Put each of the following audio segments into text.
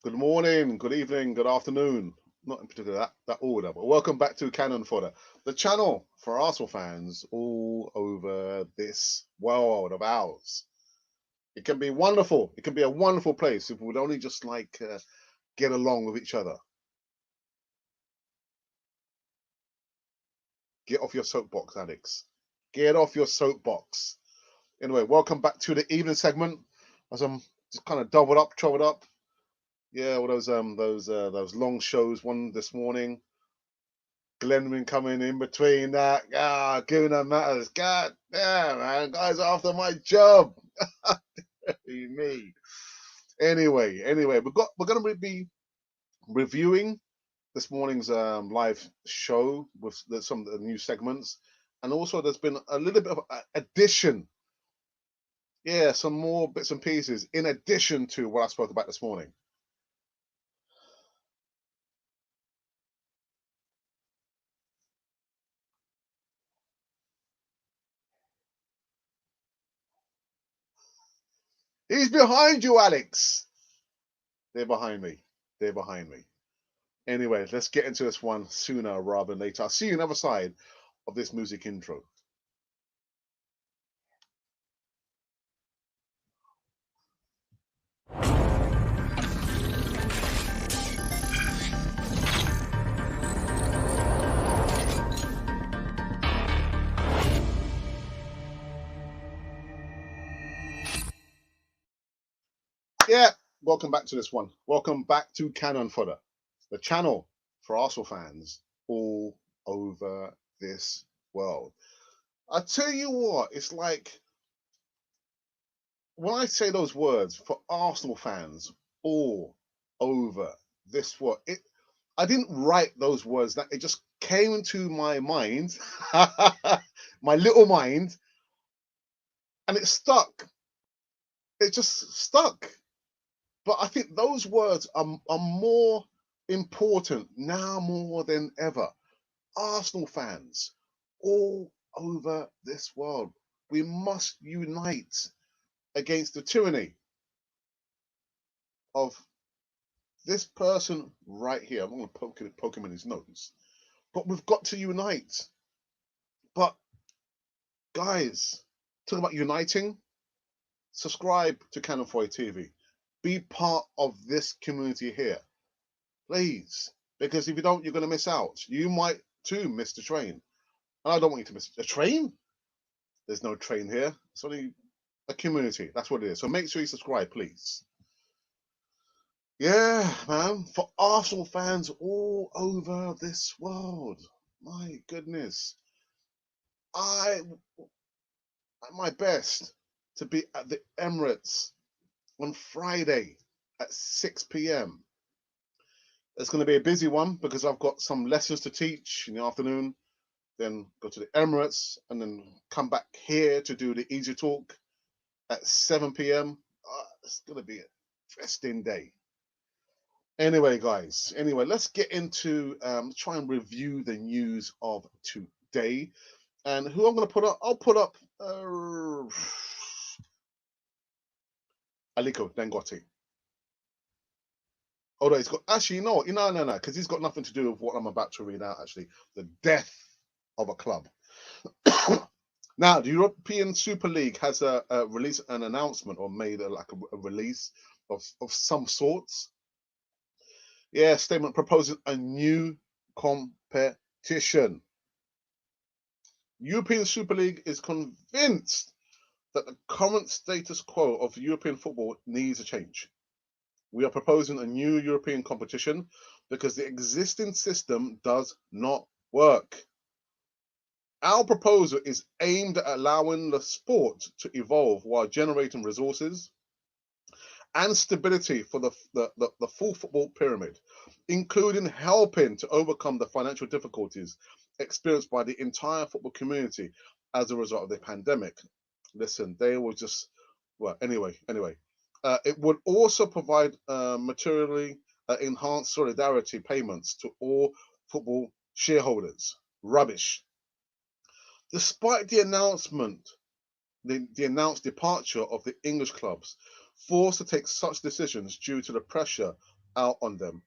Good morning, good evening, good afternoon. Not in particular that order, but welcome back to Cannon Fodder, the channel for Arsenal fans all over this world of ours. It can be wonderful. It can be a wonderful place if we would only just get along with each other. Get off your soapbox, Alex. Get off your soapbox. Anyway, welcome back to the evening segment. As I'm just kind of troubled up. Yeah, all those long shows. One this morning. Glenman coming in between that, giving them matters. God damn, man, guys are after my job. Me. Anyway, we're gonna be reviewing this morning's live show with some of the new segments, and also there's been a little bit of addition. Yeah, some more bits and pieces in addition to what I spoke about this morning. He's behind you, Alex. They're behind me. They're behind me. Anyway, let's get into this one sooner rather than later. I'll see you on the other side of this music intro. Yeah, welcome back to this one. Welcome back to Cannon Fodder, the channel for Arsenal fans all over this world. I tell you what, it's like when I say those words for Arsenal fans all over this world, I didn't write those words. That it just came into my mind, my little mind, and it stuck. It just stuck. But I think those words are more important now more than ever. Arsenal fans all over this world, we must unite against the tyranny of this person right here. I'm going to poke him in his nose. But we've got to unite. But guys, talk about uniting. Subscribe to Cannon Foy TV. Be part of this community here, please. Because if you don't, you're going to miss out. You might too miss the train. And I don't want you to miss a train. There's no train here. It's only a community. That's what it is. So make sure you subscribe, please. Yeah, man. For Arsenal fans all over this world. My goodness. I at my best to be at the Emirates on Friday at 6 p.m. It's going to be a busy one because I've got some lessons to teach in the afternoon, then go to the Emirates, and then come back here to do the Easy Talk at 7 p.m. It's going to be an interesting day. Anyway, guys, let's get into try and review the news of today. And who I'm going to put up, I'll put up Aliko Dangote. Although he's got actually no, because he's got nothing to do with what I'm about to read out. Actually, the death of a club. Now, the European Super League has released an announcement or made a release of some sorts. Yeah, statement proposing a new competition. European Super League is convinced that the current status quo of European football needs a change. We are proposing a new European competition because the existing system does not work. Our proposal is aimed at allowing the sport to evolve while generating resources and stability for the full football pyramid, including helping to overcome the financial difficulties experienced by the entire football community as a result of the pandemic. Listen, they were just, well, anyway. It would also provide materially enhanced solidarity payments to all football shareholders. Rubbish. Despite the announcement, the announced departure of the English clubs, forced to take such decisions due to the pressure out on them.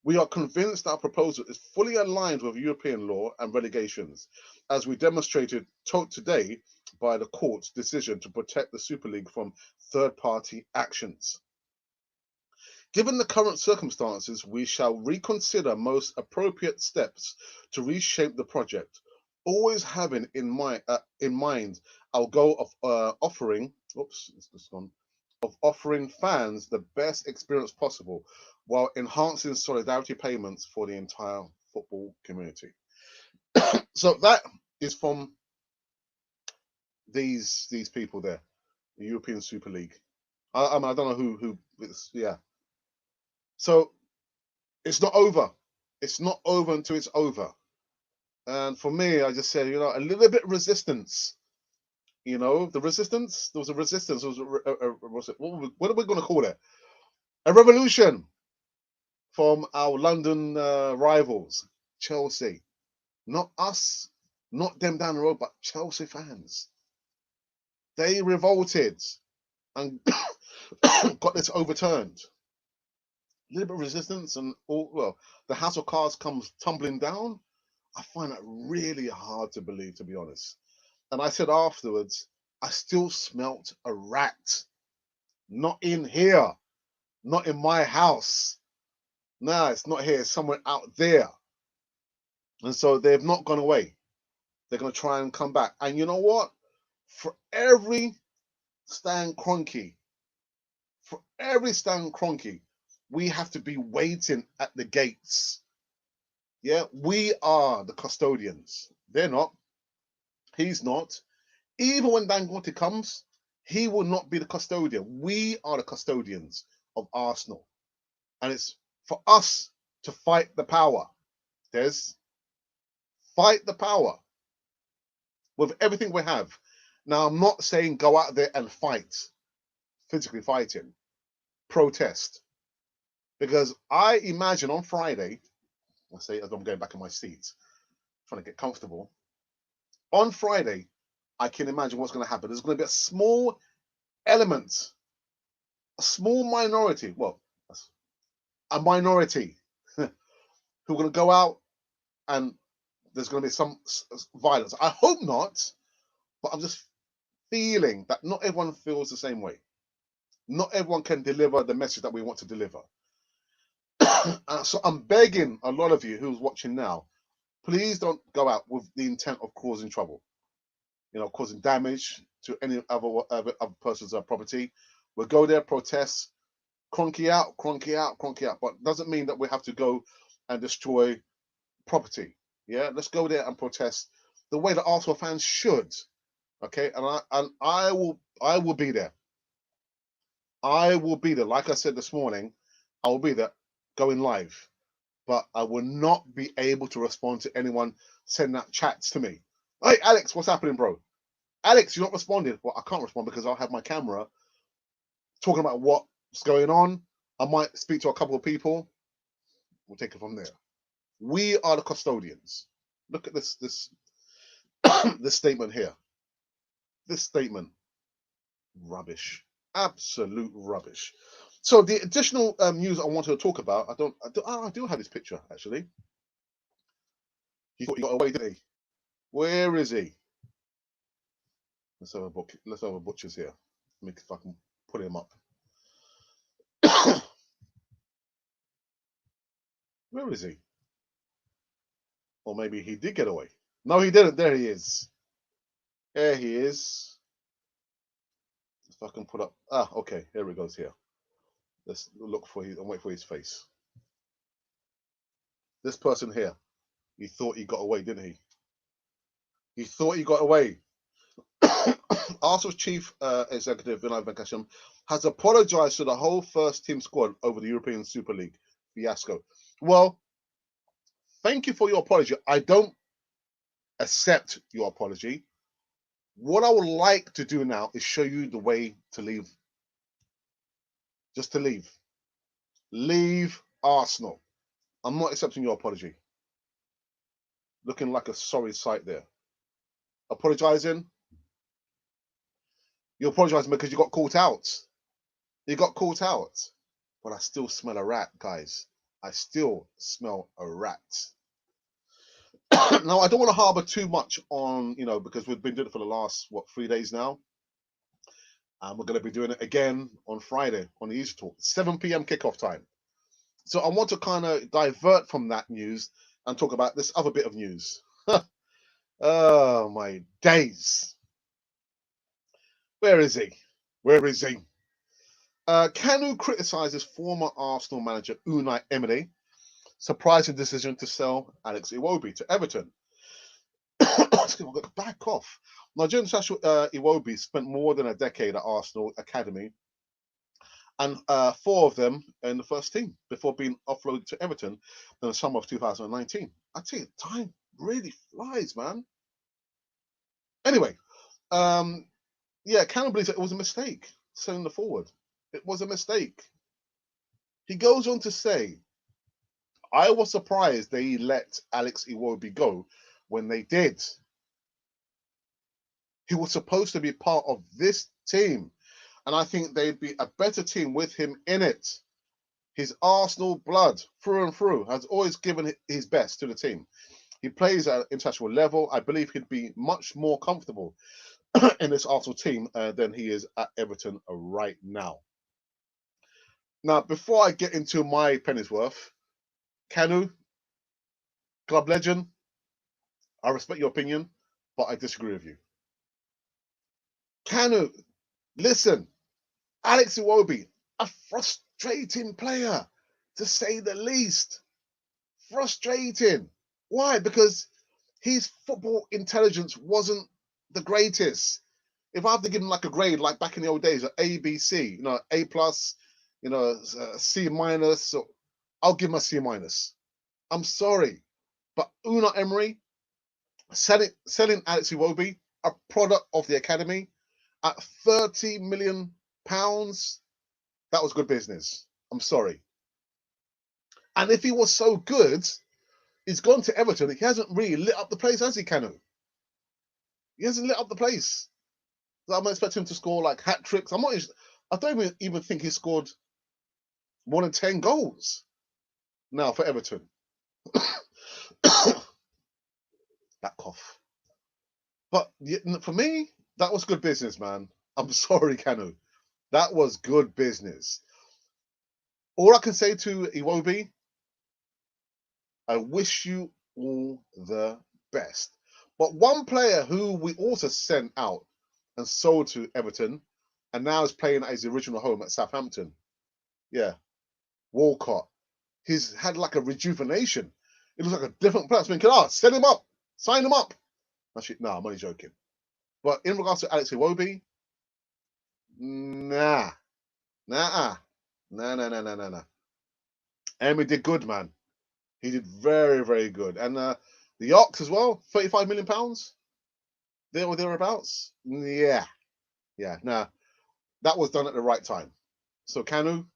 We are convinced our proposal is fully aligned with European law and relegations, as we demonstrated today by the court's decision to protect the Super League from third-party actions. Given the current circumstances, we shall reconsider most appropriate steps to reshape the project, always having in mind our goal of offering fans the best experience possible while enhancing solidarity payments for the entire football community. So that is from these people there, the European Super League. I mean, I don't know who it's, yeah. So it's not over. It's not over until it's over. And for me, I just said, a little bit resistance. The resistance. There was a resistance. There was what are we going to call it? A revolution from our London rivals, Chelsea. Not us, not them down the road, but Chelsea fans. They revolted and got this overturned. A little bit of resistance, and the house of cards comes tumbling down. I find that really hard to believe, to be honest. And I said afterwards, I still smelt a rat. Not in here, not in my house. No, it's not here, it's somewhere out there. And so they've not gone away. They're going to try and come back. And you know what? For every Stan Kroenke, we have to be waiting at the gates. Yeah, we are the custodians. They're not. He's not. Even when Dangote comes, he will not be the custodian. We are the custodians of Arsenal. And it's for us to fight the power. Fight the power with everything we have. Now, I'm not saying go out there and fight, physically fighting, protest. Because I imagine on Friday, I say as I'm going back in my seat, trying to get comfortable. On Friday, I can imagine what's going to happen. There's going to be a small element, a small minority, a minority who are going to go out and there's going to be some violence. I hope not, but I'm just feeling that not everyone feels the same way. Not everyone can deliver the message that we want to deliver. So I'm begging a lot of you who's watching now, please don't go out with the intent of causing trouble, causing damage to any other person's property. We'll go there, protest, cronky out, but it doesn't mean that we have to go and destroy property. Yeah, let's go there and protest the way that Arsenal fans should. Okay, and I will be there. I will be there. Like I said this morning, I will be there going live. But I will not be able to respond to anyone sending out chats to me. Hey, Alex, what's happening, bro? Alex, you're not responding. Well, I can't respond because I'll have my camera talking about what's going on. I might speak to a couple of people. We'll take it from there. We are the custodians. Look at this this statement here. This statement, rubbish, absolute rubbish. So the additional news I wanted to talk about, I do have this picture actually. He thought he got away, didn't he? Where is he? Let's have a butcher's here. Let me see if I can put him up. Where is he? Or maybe he did get away. No, he didn't. There he is. There he is. If I can put up. Okay. Here he goes here. Let's look for and wait for his face. This person here. He thought he got away, didn't he? He thought he got away. Arsenal's chief executive, Vinay Venkatesham, has apologized to the whole first team squad over the European Super League fiasco. Well, thank you for your apology. I don't accept your apology. What I would like to do now is show you the way to leave. Just to leave. Leave Arsenal. I'm not accepting your apology. Looking like a sorry sight there. Apologizing. You're apologizing because you got caught out. You got caught out. but I still smell a rat, guys. I still smell a rat. Now, I don't want to harbor too much on, because we've been doing it for the last, 3 days now. And we're going to be doing it again on Friday on the Easy Talk, 7 p.m. kickoff time. So I want to kind of divert from that news and talk about this other bit of news. Oh, my days. Where is he? Where is he? Kanu criticizes former Arsenal manager Unai Emery surprising decision to sell Alex Iwobi to Everton. Back off. Nigerian international Iwobi spent more than a decade at Arsenal Academy and 4 of them in the first team before being offloaded to Everton in the summer of 2019. I tell you, time really flies, man. Anyway, Kanu believes it was a mistake selling the forward. It was a mistake. He goes on to say, I was surprised they let Alex Iwobi go when they did. He was supposed to be part of this team, and I think they'd be a better team with him in it. His Arsenal blood, through and through, has always given his best to the team. He plays at an international level. I believe he'd be much more comfortable in this Arsenal team than he is at Everton right now. Now, before I get into my penny's worth, Kanu, club legend, I respect your opinion, but I disagree with you. Kanu, listen, Alex Iwobi, a frustrating player, to say the least. Frustrating. Why? Because his football intelligence wasn't the greatest. If I have to give him like a grade, like back in the old days, A, B, C, A plus, C minus, so I'll give him a C minus. I'm sorry, but Unai Emery selling Alex Iwobi, a product of the academy, at £30 million, that was good business. I'm sorry. And if he was so good, he's gone to Everton. He hasn't really lit up the place, has he, Kanu? He hasn't lit up the place. So I'm expecting him to score like hat tricks. I don't even think he scored more than 10 goals now for Everton. That cough. But for me, that was good business, man. I'm sorry, Kanu. That was good business. All I can say to Iwobi, I wish you all the best. But one player who we also sent out and sold to Everton and now is playing at his original home at Southampton. Yeah, Walcott. He's had like a rejuvenation. It looks like a different player. I'm thinking, send him up, sign him up. Actually, no, I'm only joking. But in regards to Alex Iwobi, nah. Emery did good, man. He did very, very good. And the Ox as well, £35 million. There or thereabouts. Yeah. Nah, that was done at the right time. So Kanu,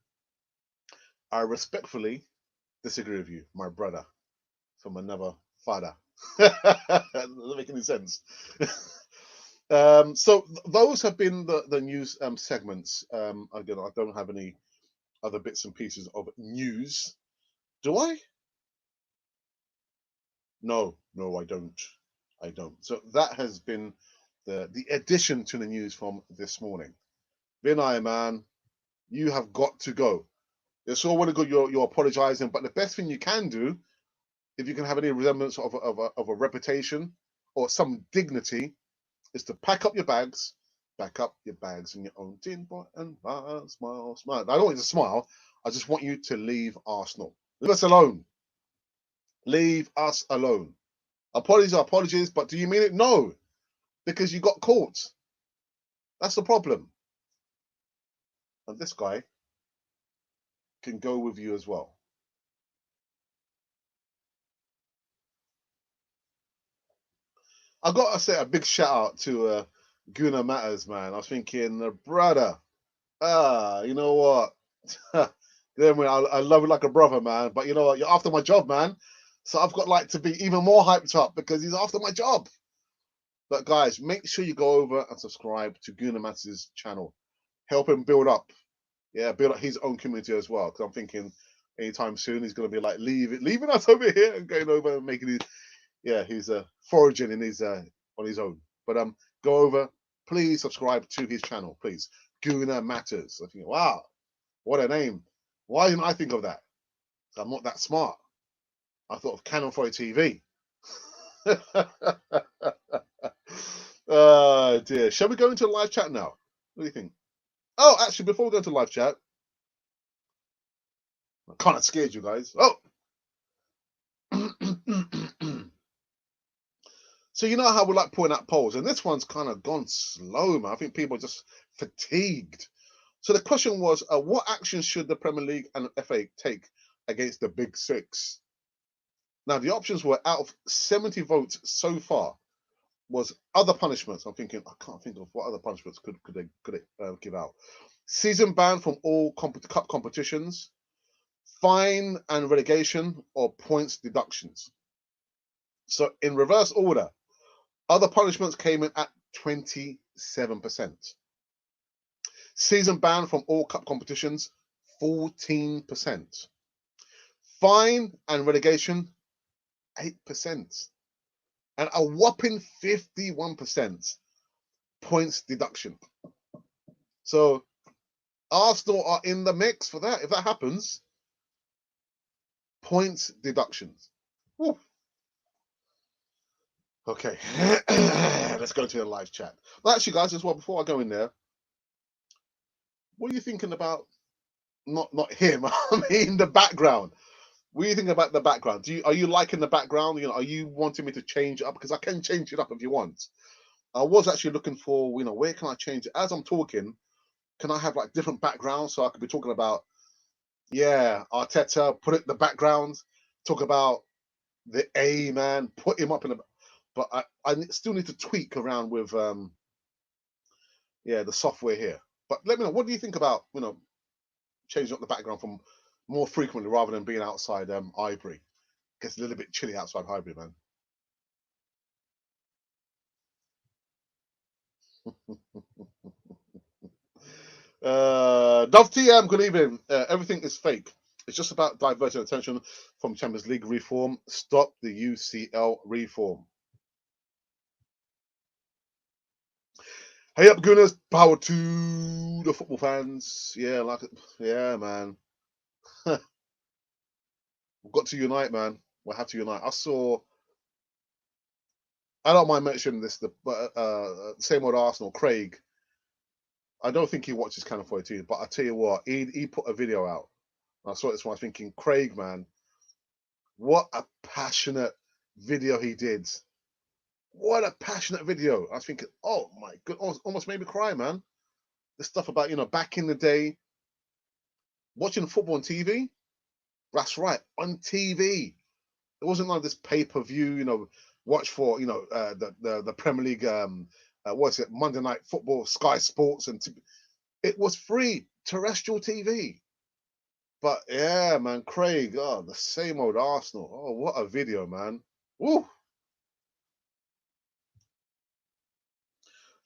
I respectfully disagree with you, my brother, from another father. Doesn't make any sense. So those have been the news segments. Again, I don't have any other bits and pieces of news. Do I? No, I don't. So that has been the addition to the news from this morning. Vinay, man, you have got to go. It's all well and good you're apologizing, but the best thing you can do, if you can have any resemblance of a reputation or some dignity, is to pack up your bags in your own tin pot and smile. I don't want you to smile. I just want you to leave Arsenal. Leave us alone. Leave us alone. Apologies are apologies, but do you mean it? No, because you got caught. That's the problem. And this guy can go with you as well. I got to say a big shout out to Guna Matters, man. I was thinking, brother, you know what? I love you like a brother, man. But you know what? You're after my job, man. So I've got like to be even more hyped up because he's after my job. But guys, make sure you go over and subscribe to Guna Matters' channel. Help him build up. Yeah, build up his own community as well. Because I'm thinking anytime soon he's going to be like leaving us over here and going over and making his he's foraging in his on his own. But go over, please subscribe to his channel, please. Guna Matters. I think, wow, what a name. Why didn't I think of that? I'm not that smart. I thought of Canon for TV. Oh dear. Shall we go into live chat now? What do you think? Oh, actually, before we go to live chat, I kind of scared you guys. Oh. So you know how we like putting out polls, and this one's kind of gone slow, man. I think people are just fatigued. So the question was, what action should the Premier League and FA take against the Big Six? Now the options were, out of 70 votes so far, was other punishments. I'm thinking, I can't think of what other punishments could they give out. Season ban from all cup competitions, fine and relegation, or points deductions. So in reverse order, other punishments came in at 27%. Season ban from all cup competitions, 14%. Fine and relegation, 8%. And a whopping 51% points deduction. So Arsenal are in the mix for that. If that happens, points deductions. Woo. Okay, let's go to the live chat. Well, actually, guys, as well, before I go in there, what are you thinking about? Not him. I mean, the background. What are you thinking about the background? Are you liking the background? Are you wanting me to change it up? Because I can change it up if you want. I was actually looking for, where can I change it? As I'm talking, can I have like different backgrounds so I could be talking about, Arteta, put it in the background, talk about the A man, put him up in the. But I still need to tweak around with the software here. But let me know, what do you think about changing up the background from more frequently rather than being outside Highbury? Gets a little bit chilly outside Highbury, man. Dove TM, good evening. Everything is fake. It's just about diverting attention from Champions League reform. Stop the UCL reform. Hey up, Gooners. Power to the football fans. Yeah, man. We've got to unite, man. We'll have to unite. I don't mind mentioning this, but same old Arsenal, Craig. I don't think he watches Canon 42, but I tell you what, he put a video out. I saw this one, I was thinking, Craig, man, what a passionate video he did. What a passionate video. I was thinking, oh my god, almost made me cry, man. The stuff about, back in the day, watching football on TV. That's right, on TV. It wasn't like this pay-per-view, watch for, the Premier League, what's it, Monday Night Football, Sky Sports, and it was free, terrestrial TV. But yeah, man, Craig, the same old Arsenal. Oh, what a video, man. Woo!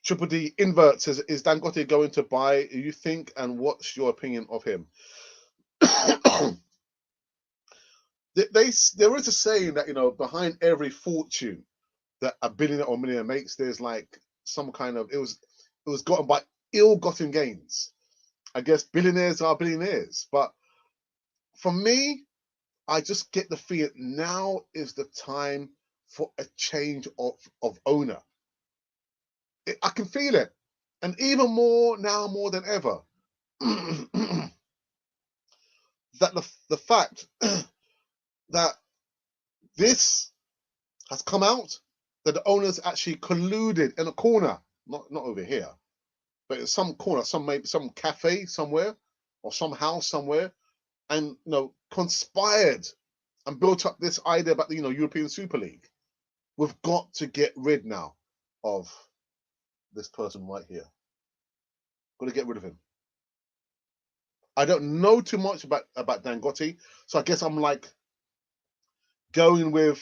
Triple D invert says, is Dangote going to buy, you think, and what's your opinion of him? There is a saying that, behind every fortune that a billionaire or millionaire makes, there's like some kind of, it was gotten by ill-gotten gains. I guess billionaires are billionaires. But for me, I just get the feeling now is the time for a change of owner. I can feel it. And even more now, more than ever, that the fact that this has come out, that the owners actually colluded in a corner, not over here, but in some corner, maybe some cafe somewhere, or some house somewhere, and conspired and built up this idea about the European Super League. We've got to get rid now of this person right here. Got to get rid of him. I don't know too much about Dangote, so I guess I'm like going with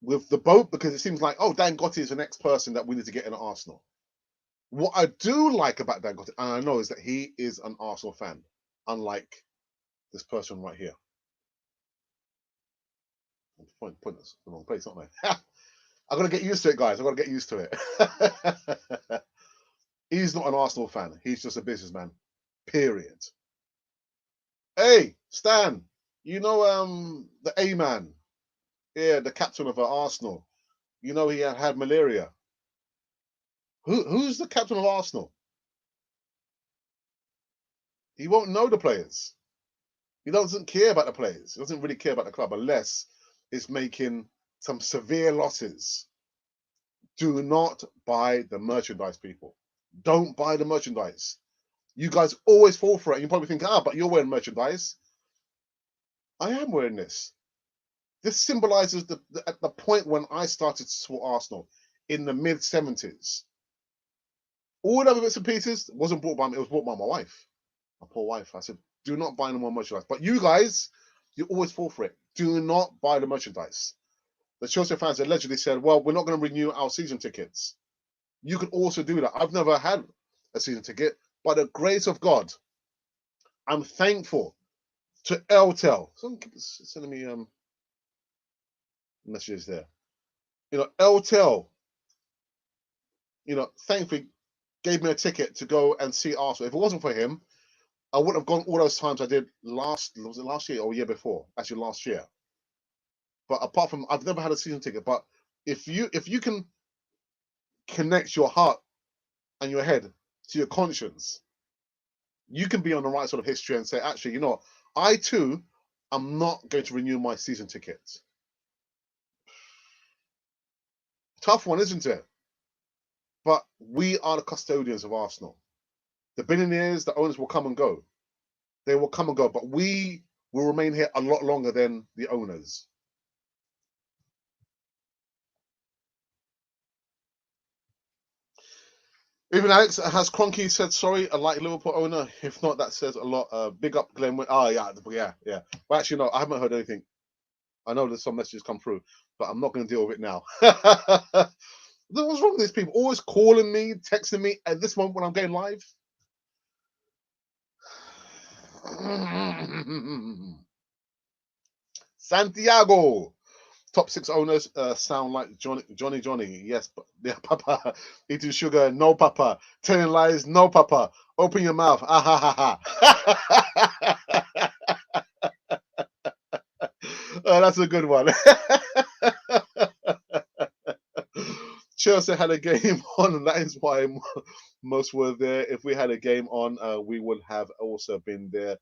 the boat, because it seems like, Dangote is the next person that we need to get in at Arsenal. What I do like about Dangote, and I know, is that he is an Arsenal fan, unlike this person right here. Point us the wrong place, aren't I? I'm gonna get used to it, guys. I'm gonna get used to it. He's not an Arsenal fan. He's just a businessman. Period. Hey, Stan. You know the A man. Yeah, the captain of Arsenal. You know he had malaria. Who's the captain of Arsenal? He won't know the players. He doesn't care about the players. He doesn't really care about the club unless it's making some severe losses. Do not buy the merchandise, people. Don't buy the merchandise. You guys always fall for it. You probably think, but you're wearing merchandise. I am wearing this. This symbolizes at the point when I started to support Arsenal in the mid-70s. All the other bits and pieces wasn't bought by me. It was bought by my wife, my poor wife. I said, do not buy no more merchandise. But you guys, you always fall for it. Do not buy the merchandise. The Chelsea fans allegedly said, well, we're not going to renew our season tickets. You could also do that. I've never had a season ticket. By the grace of God, I'm thankful to LTEL. Someone keeps sending me messages there. You know, LTEL, thankfully gave me a ticket to go and see Arsenal. If it wasn't for him, I wouldn't have gone all those times I did was it last year or year before? Actually, last year. But apart from, I've never had a season ticket. But if you can connect your heart and your head to your conscience, you can be on the right sort of history and say, actually, I too am not going to renew my season ticket. Tough one, isn't it? But we are the custodians of Arsenal. The billionaires, the owners will come and go. They will come and go, but we will remain here a lot longer than the owners. Even Alex, has Cronky said sorry, like Liverpool owner? If not, that says a lot. Big up Glenn. Oh, yeah. Well, actually, no, I haven't heard anything. I know there's some messages come through, but I'm not going to deal with it now. What's wrong with these people? Always calling me, texting me at this moment when I'm going live. Santiago. Top 6 owners sound like Johnny. Yes, but yeah, Papa. Eating sugar, no, Papa. Telling lies, no, Papa. Open your mouth. Ah, ha, ha. Oh, that's a good one. Chelsea had a game on, and that is why most were there. If we had a game on, we would have also been there.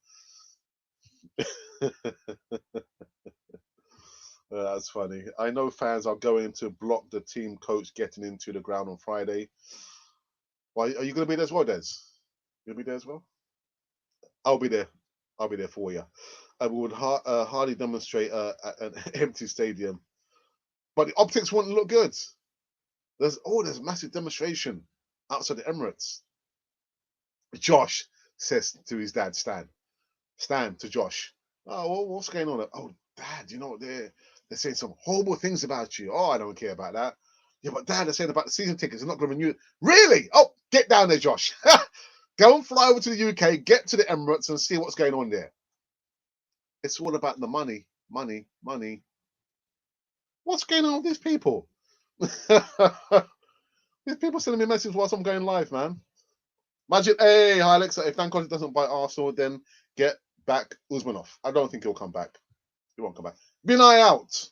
That's funny. I know fans are going to block the team coach getting into the ground on Friday. Why are you going to be there as well, Des? You'll be there as well? I'll be there. I'll be there for you. I would hardly demonstrate at an empty stadium, but the optics wouldn't look good. There's massive demonstration outside the Emirates. Josh says to his dad, Stan to Josh. Oh, well, what's going on? Oh, Dad, they're saying some horrible things about you. Oh, I don't care about that. Yeah, but Dad, they're saying about the season tickets. They're not going to renew. Really? Oh, get down there, Josh. Go and fly over to the UK, get to the Emirates, and see what's going on there. It's all about the money. What's going on with these people? These people sending me messages whilst I'm going live, man. Imagine, hey, hi Alexa, if Dan Conte doesn't buy Arsenal, then get back Usmanov. I don't think he'll come back. He won't come back. Bin I out?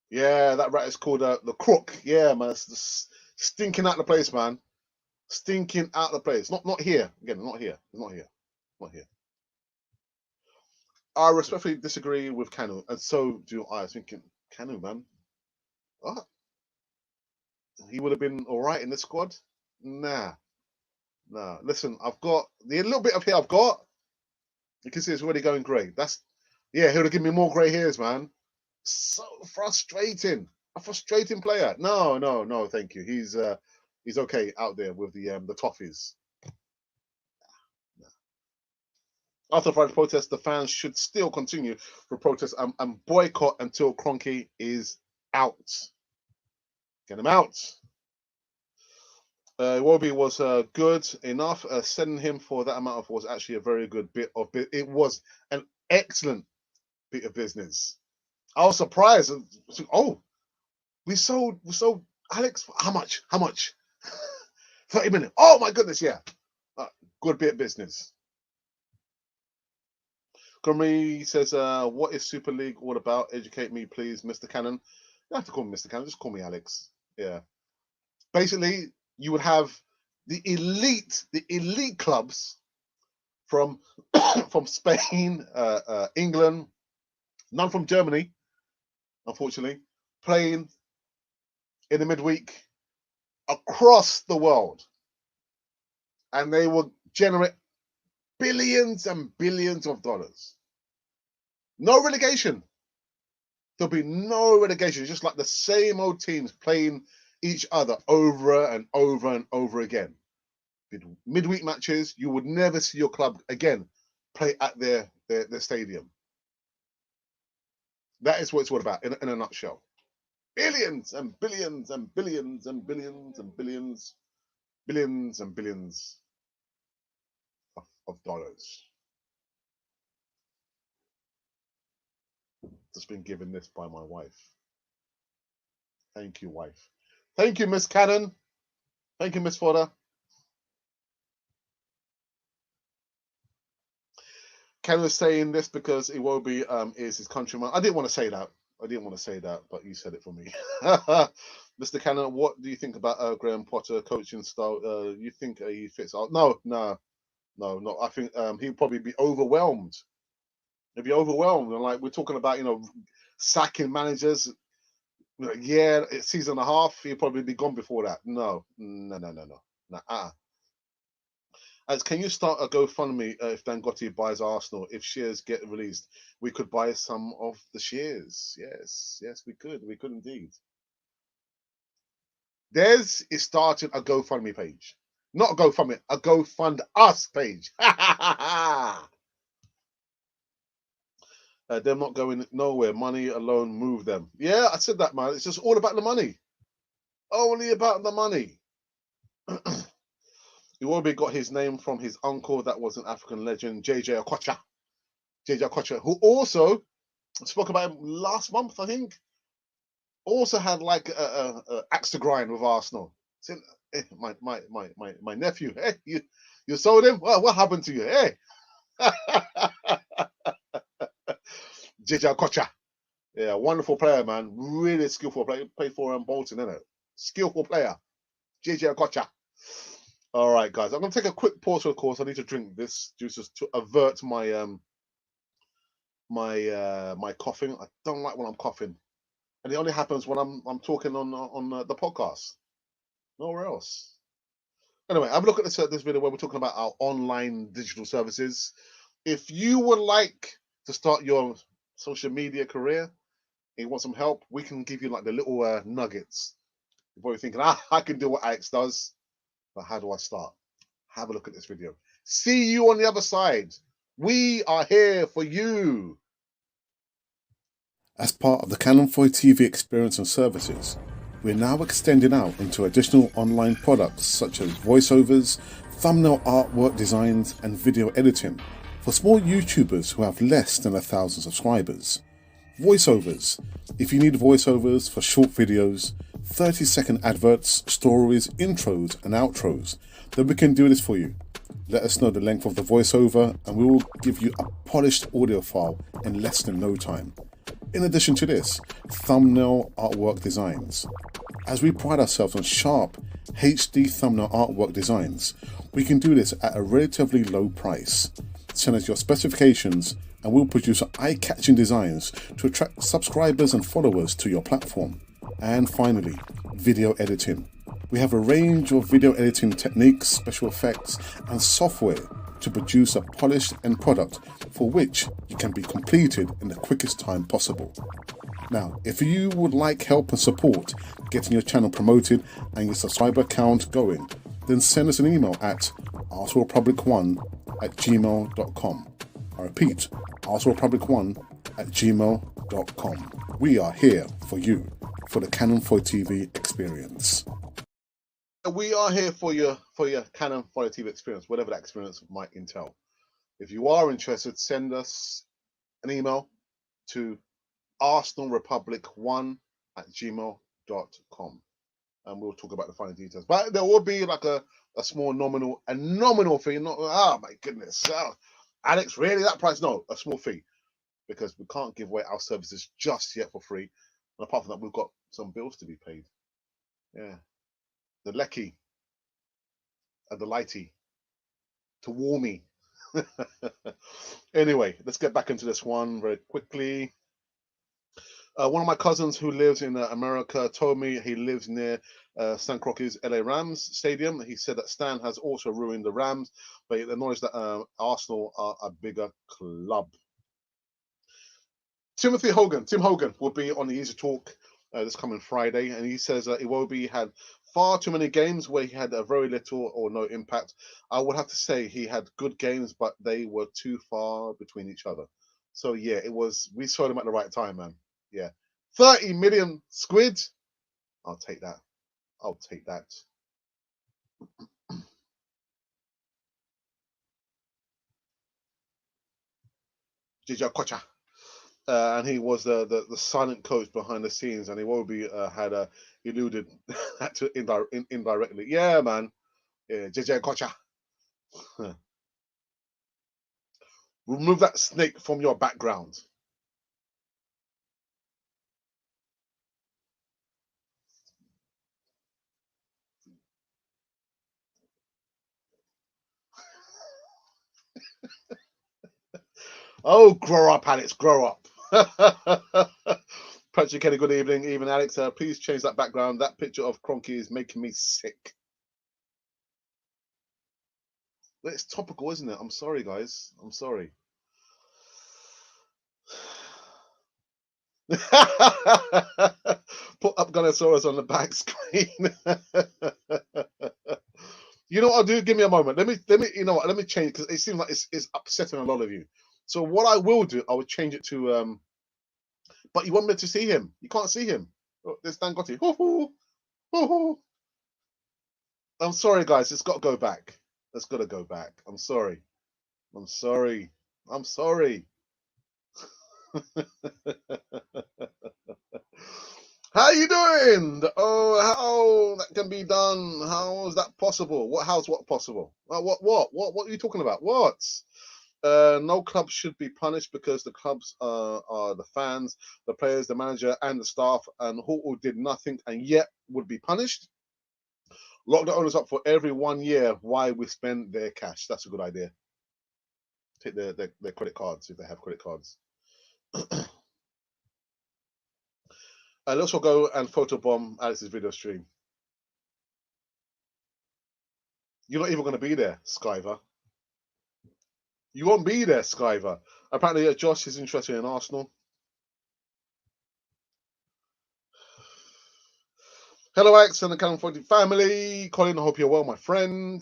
Yeah, that rat is called the Crook. Yeah, man, it's stinking out the place, man. Stinking out the place. Not here. Again, not here. Not here. Not here. I respectfully disagree with Kanu, and so do I. I was thinking, Kanu, man, what? He would have been all right in the squad. Nah. Listen, I've got the little bit of hair I've got. You can see it's already going grey. He would have given me more grey hairs, man. So frustrating. A frustrating player. No, thank you. He's okay out there with the toffees. After Friday's protest, the fans should still continue to protest and boycott until Kroenke is out. Get him out. Iwobi was good enough. Sending him for that amount of was actually a very good bit of bit. It was an excellent bit of business. I was surprised. Oh, we sold Alex for how much? How much? 30 million. Oh my goodness, yeah. Good bit of business. Gummy says, what is Super League all about? Educate me, please, Mr. Cannon. You don't have to call me Mr. Cannon, just call me Alex. Yeah. Basically, you would have the elite clubs from from Spain, England, none from Germany, unfortunately, playing in the midweek across the world. And they will generate billions and billions of dollars. No relegation. There'll be no relegation. It's just like the same old teams playing each other over and over and over again. Midweek matches, you would never see your club again play at their stadium. That is what it's all about in a nutshell. Billions and billions and billions and billions and billions, billions and billions of dollars. Just been given this by my wife. Thank you, wife. Thank you, Miss Cannon. Thank you, Miss Fodder. Ken was saying this because Iwobi is his countryman. I didn't want to say that. But you said it for me. Mr. Cannon, what do you think about Graham Potter coaching style? You think he fits out? No. I think he'd probably be overwhelmed. He'd be overwhelmed. And like we're talking about, sacking managers. Yeah, a season and a half. He'd probably be gone before that. No. As can you start a GoFundMe if Dangote buys Arsenal? If shares get released, we could buy some of the shares. Yes, we could. We could indeed. Des is starting a GoFundMe page. Not a GoFundMe, a GoFund Us page. They're not going nowhere. Money alone move them. Yeah, I said that, man. It's just all about the money. Only about the money. Iwobi got his name from his uncle that was an African legend, JJ Okocha. Who also spoke about him last month, I think. Also had like a axe to grind with Arsenal. Said, hey, my nephew, hey, you sold him? Well, what happened to you? Hey. JJ Okocha. Yeah, wonderful player, man. Really skillful player. Played for Bolton, innit? Skillful player. JJ Okocha. All right, guys. I'm gonna take a quick pause for the course. I need to drink this juice to avert my my coughing. I don't like when I'm coughing, and it only happens when I'm talking on the podcast. Nowhere else. Anyway, have a look at this video where we're talking about our online digital services. If you would like to start your social media career and you want some help, we can give you like the little nuggets. You're probably thinking, I can do what Alex does. But how do I start? Have a look at this video. See you on the other side. We are here for you. As part of the Canon 4 TV experience and services, we're now extending out into additional online products such as voiceovers, thumbnail artwork designs, and video editing for small YouTubers who have less than 1,000 subscribers. Voiceovers. If you need voiceovers for short videos, 30-second adverts, stories, intros and outros, then we can do this for you. Let us know the length of the voiceover and we will give you a polished audio file in less than no time. In addition to this, thumbnail artwork designs. As we pride ourselves on sharp HD thumbnail artwork designs, we can do this at a relatively low price. Send us your specifications and we'll produce eye-catching designs to attract subscribers and followers to your platform. And finally, video editing. We have a range of video editing techniques, special effects, and software to produce a polished end product for which you can be completed in the quickest time possible. Now, if you would like help and support getting your channel promoted and your subscriber count going, then send us an email at arsenalpublic1@gmail.com. I repeat, arsenalpublic1@gmail.com. We are here for you. for the Canon 4 TV experience. We are here for your Canon 4 TV experience, whatever that experience might entail. If you are interested, send us an email to arsenalrepublic1@gmail.com, and we'll talk about the finer details. But there will be like a small nominal fee. Not, oh my goodness, Alex, really that price? No, a small fee, because we can't give away our services just yet for free. And apart from that, we've got some bills to be paid. Yeah, the lecky and the lighty to warmy. Anyway, let's get back into this one very quickly. One of my cousins who lives in America told me he lives near Stan Kroenke's LA Rams stadium. He said that Stan has also ruined the Rams, but he acknowledged that Arsenal are a bigger club. Tim Hogan will be on the Easy Talk this coming Friday, and he says Iwobi had far too many games where he had a very little or no impact. I would have to say he had good games, but they were too far between each other. So yeah, we saw him at the right time, man. Yeah, 30 million squid. I'll take that. I'll take that. Jija Kocha. And he was the silent coach behind the scenes, and Iwobi had eluded that to indirectly. Yeah, man. Yeah, JJ Kocha. Remove that snake from your background. Oh, grow up, Alex. Grow up. Patrick Kelly, good evening. Even Alex, please change that background. That picture of Kroenke is making me sick. It's topical, isn't it? I'm sorry, guys. I'm sorry. Put up Gunnosaurus on the back screen. You know what I'll do? Give me a moment. Let me. You know what? Let me change, because it seems like it's upsetting a lot of you. So what I will do, I will change it to. But you want me to see him? You can't see him. Oh, there's Dan Gotti. I'm sorry, guys. It's got to go back. It's got to go back. I'm sorry. I'm sorry. I'm sorry. How you doing? Oh, how that can be done? How is that possible? How's what possible? What are you talking about? What? No club should be punished, because the clubs are the fans, the players, the manager, and the staff, and who did nothing and yet would be punished. Lock the owners up for every 1 year while we spend their cash. That's a good idea. Take their credit cards if they have credit cards. Let's all go and photobomb Alex's video stream. You're not even going to be there, Skyver. You won't be there, Skyver. Apparently, Josh is interested in Arsenal. Hello, Alex and the Canon 40 family. Colin, I hope you're well, my friend.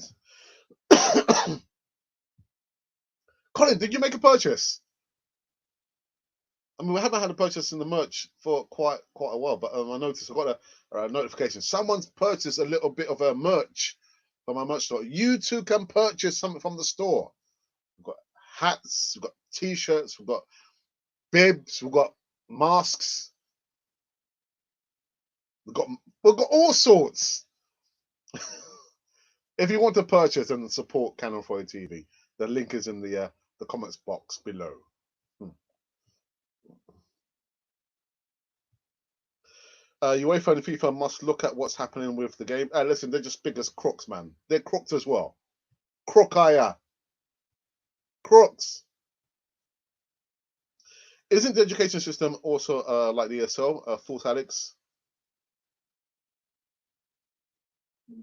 Colin, did you make a purchase? I mean, we haven't had a purchase in the merch for quite a while, but I noticed I got a notification. Someone's purchased a little bit of a merch from my merch store. You too can purchase something from the store. We've got hats, we've got t-shirts, we've got bibs, we've got masks, we've got all sorts. If you want to purchase and support Canon 4 TV, the link is in the comments box below. UEFA and FIFA must look at what's happening with the game. Listen, they're just big as crooks, man. They're crooks as well. Crookaya. Crooks. Isn't the education system also like the ESL, False Alex?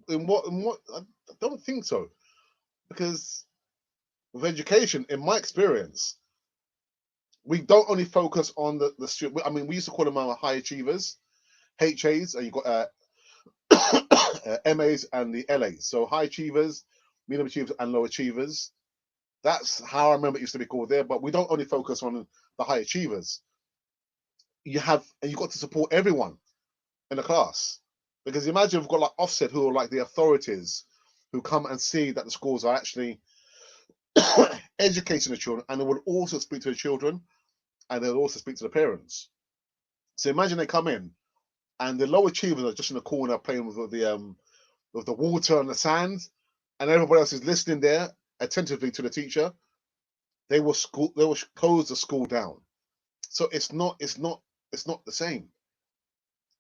In what? I don't think so. Because with education, in my experience, we don't only focus on the student. I mean, we used to call them high achievers, HAs, and you got MAs and the LAs. So high achievers, medium achievers, and low achievers. That's how I remember it used to be called there. But we don't only focus on the high achievers. You got to support everyone. in the class. Because imagine we've got like Offset, who are like the authorities, who come and see that the schools are actually educating the children, and they will also speak to the children, and they'll also speak to the parents. So imagine they come in, and the low achievers are just in the corner playing with the water and the sand, and everybody else is listening there attentively to the teacher. They will close the school down. So it's not the same.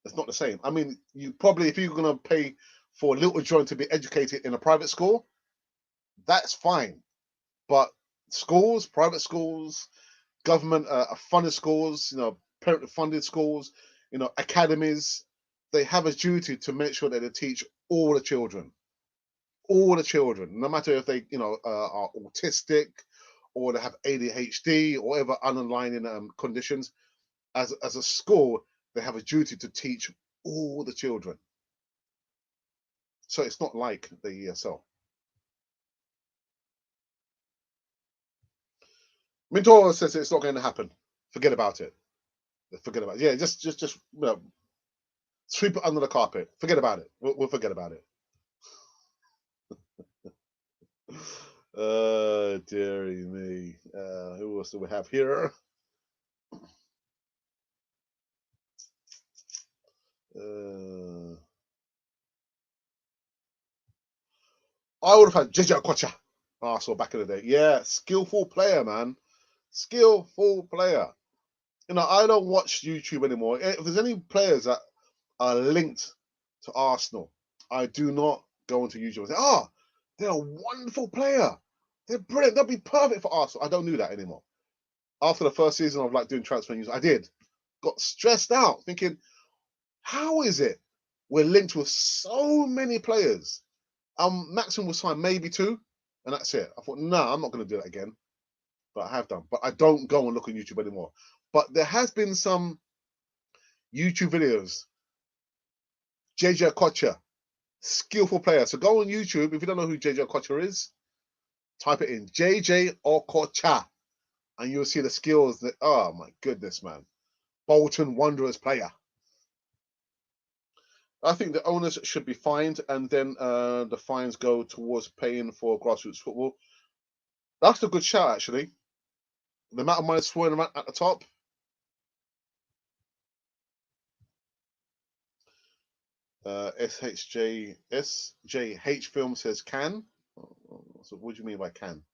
It's not the same. I mean, you probably, if you're gonna pay for little John to be educated in a private school, that's fine. But schools, private schools, government funded schools, parent funded schools, academies, they have a duty to make sure that they teach all the children, no matter if they, are autistic or they have ADHD or whatever underlying conditions. As a school, they have a duty to teach all the children. So it's not like the ESL. Mintor says it's not going to happen. Forget about it. Forget about it. Yeah, just sweep it under the carpet. Forget about it. We'll forget about it. Dearie me. Who else do we have here? I would have had JJ Okocha. Arsenal back in the day. Yeah, skillful player, man. Skillful player. I don't watch YouTube anymore. If there's any players that are linked to Arsenal, I do not go into YouTube and say, oh, they're a wonderful player. They're brilliant. They'll be perfect for Arsenal. I don't do that anymore. After the first season of like doing transfer news, I did. Got stressed out thinking, how is it we're linked with so many players? Maximum was signed maybe 2, and that's it. I thought, no, I'm not going to do that again. But I have done. But I don't go and look on YouTube anymore. But there has been some YouTube videos. JJ Okocha, skillful player. So go on YouTube. If you don't know who JJ Okocha is, type it in JJ Okocha, and you'll see the skills that. Oh my goodness, man! Bolton Wanderers player. I think the owners should be fined, and then the fines go towards paying for grassroots football. That's a good shout, actually. The amount of money swirling around at the top. SJH Film says can. So what do you mean by can?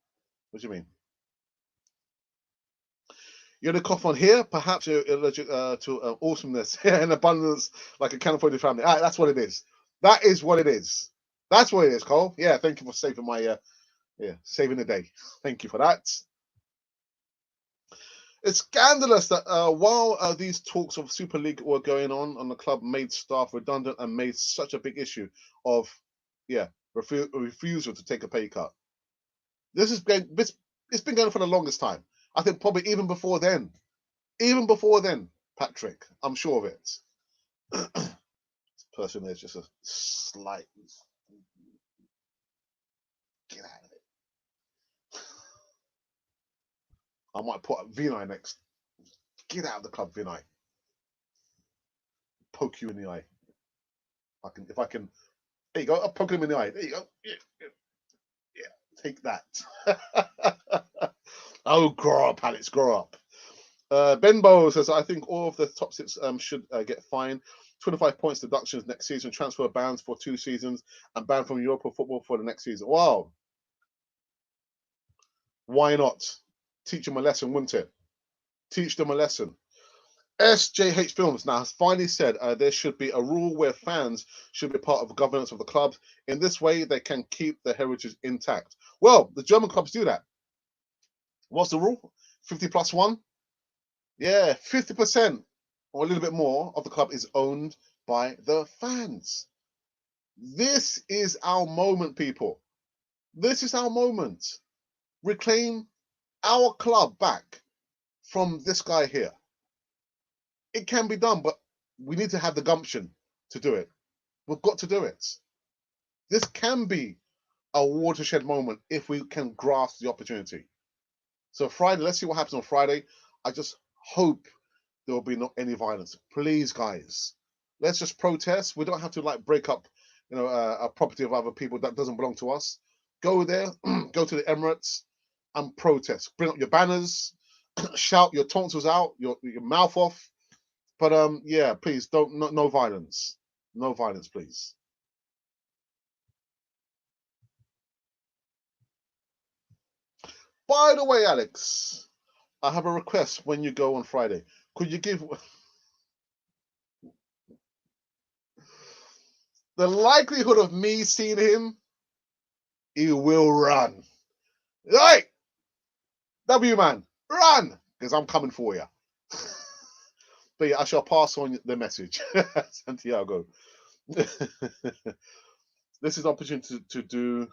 What do you mean? You're the cough on here, perhaps you're allergic to awesomeness and abundance, like a California family. All right, that's what it is. That is what it is. That's what it is, Cole. Yeah, thank you for saving my saving the day. Thank you for that. It's scandalous that while these talks of Super League were going on, the club made staff redundant and made such a big issue of, refusal to take a pay cut. It's been going on for the longest time. I think probably even before then, Patrick, I'm sure of it. This person is just a slight. Get out of it. I might put Vinay next. Get out of the club, Vinay. Poke you in the eye. If I can. There you go. I'll poke him in the eye. There you go. Yeah. Take that. Oh, grow up, Alex. Grow up. Benbow says, I think all of the top 6 should get fined. 25 points deductions next season, transfer bans for 2 seasons, and ban from European football for the next season. Wow. Why not? Teach them a lesson, wouldn't it? Teach them a lesson. SJH Films now has finally said there should be a rule where fans should be part of the governance of the club. In this way, they can keep their heritage intact. Well, the German clubs do that. What's the rule? 50 plus 1? Yeah, 50% or a little bit more of the club is owned by the fans. This is our moment, people. This is our moment. Reclaim our club back from this guy here. It can be done, but we need to have the gumption to do it. We've got to do it. This can be a watershed moment if we can grasp the opportunity. So Friday, let's see what happens on Friday. I just hope there will be not any violence. Please, guys, Let's just protest. We don't have to like break up, a property of other people that doesn't belong to us. Go there, go to the Emirates, and protest. Bring up your banners, shout your tonsils out, your mouth off. But yeah, please don't no violence, no violence, please. By the way, Alex, I have a request when you go on Friday. Could you give the likelihood of me seeing him? He will run. Right, W man, run, because I'm coming for you. But yeah, I shall pass on the message, Santiago. This is an opportunity to do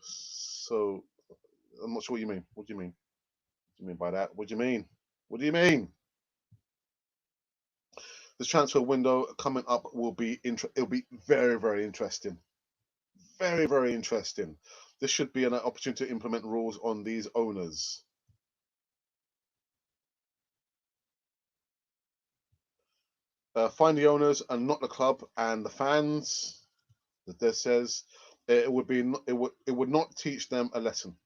so. I'm not sure what you mean. What do you mean? What do you mean by that? What do you mean? What do you mean? The transfer window coming up will be it'll be very, very interesting. Very, very interesting. This should be an opportunity to implement rules on these owners. Find the owners and not the club and the fans. That this says it would not teach them a lesson.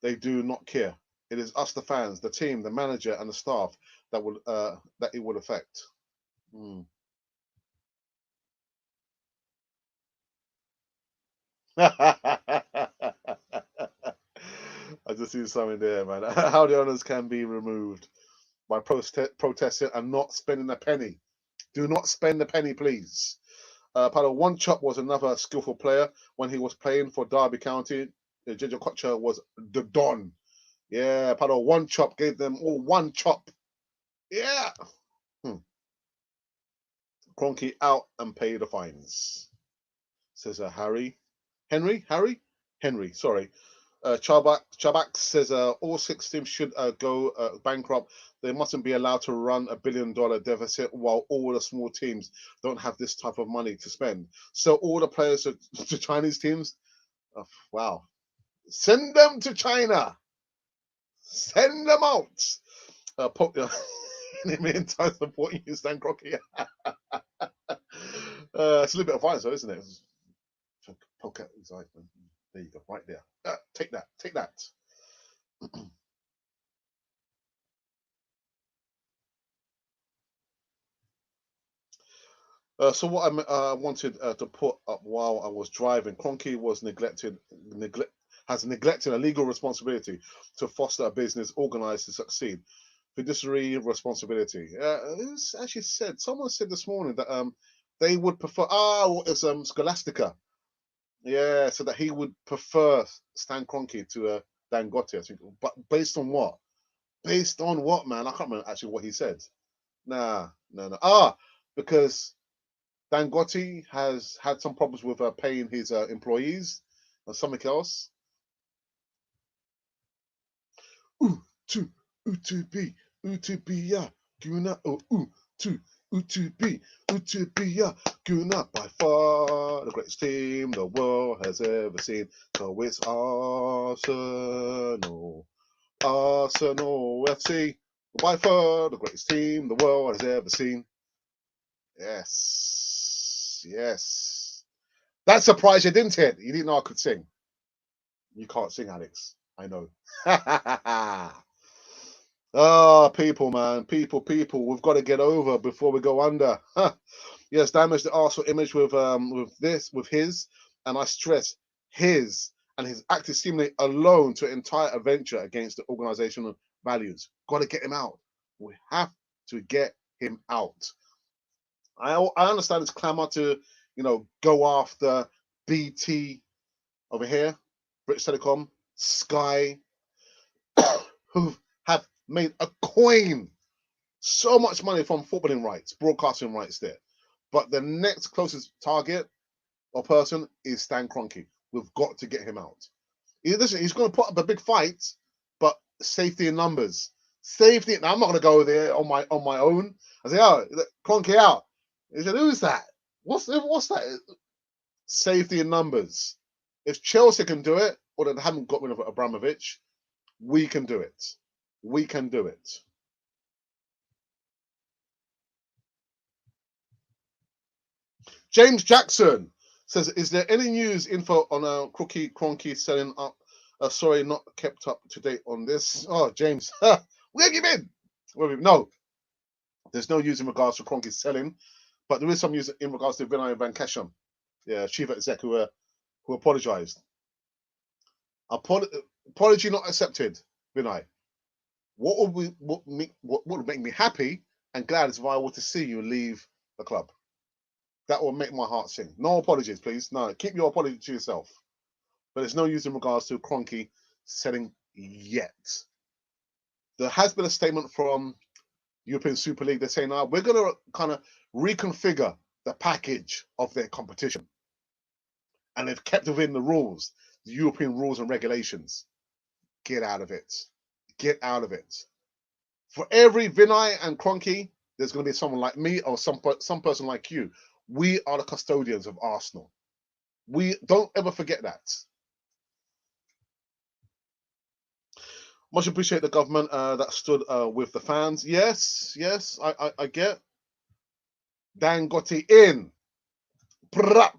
They do not care. It is us, the fans, the team, the manager, and the staff that it would affect. Hmm. I just see something there, man. How the owners can be removed by protesting and not spending a penny. Do not spend a penny, please. Palo One Chop was another skillful player when he was playing for Derby County. Ginger Kocher was the Don. Yeah, Palo One Chop gave them all one chop. Yeah. Cronky out and pay the fines, says Henry, sorry. Chabak says all 6 teams should go bankrupt. They mustn't be allowed to run $1 billion deficit while all the small teams don't have this type of money to spend. So all the players to Chinese teams, wow, send them to China. Send them out. In the meantime, supporting you, Stan Crocky. It's a little bit of violence, though, isn't it? Poke at his eye. There you go, right there. Take that. Take that. So what I wanted to put up while I was driving, Cronky was has neglected a legal responsibility to foster a business organized to succeed. Fiduciary responsibility. It's actually said. Someone said this morning that they would prefer. It's Scholastica. Yeah, so that he would prefer Stan Kroenke to Dangote. I think, but based on what? Based on what, man? I can't remember actually what he said. Nah, no. Because Dangote has had some problems with paying his employees and something else. To Utubi, Utubia, Guna, Utubi, Utubia, Guna, by far the greatest team the world has ever seen. So it's Arsenal, Arsenal FC, by far the greatest team the world has ever seen. Yes. That surprised you, didn't it? You didn't know I could sing. You can't sing, Alex. I know. People, man. People. We've got to get over before we go under. Yes, damage the Arsenal image with his, and I stress his and his active seemingly alone to an entire adventure against the organizational values. Got to get him out. We have to get him out. I understand it's clamor to, go after BT over here, British Telecom, Sky, who have made a coin, so much money from footballing rights, broadcasting rights there. But the next closest target or person is Stan Kroenke. We've got to get him out. Listen, he's going to put up a big fight, but safety in numbers. Safety. Now, I'm not going to go there on my own. I say, Kroenke out. He said, who's that? What's that? Safety in numbers. If Chelsea can do it, or they haven't got rid of Abramovich, we can do it. We can do it. James Jackson says, is there any news info on Crookie Cronky selling up? Sorry, not kept up to date on this. Oh, James, where have you been? No, there's no news in regards to Cronky selling, but there is some news in regards to Vinay Van Kesham, chief exec, who apologized. Apology not accepted, Vinay. What would make me happy and glad is if I were to see you leave the club. That will make my heart sing. No apologies, please. No, keep your apology to yourself. But there's no use in regards to Cronky selling yet. There has been a statement from European Super League. They're saying, we're going to kind of reconfigure the package of their competition. And they've kept within the rules, the European rules and regulations. Get out of it. Get out of it. For every Vinay and Cronky, there's going to be someone like me or some person like you. We are the custodians of Arsenal. We don't ever forget that. Much appreciate the government that stood with the fans. Yes, I get. Dangote in. The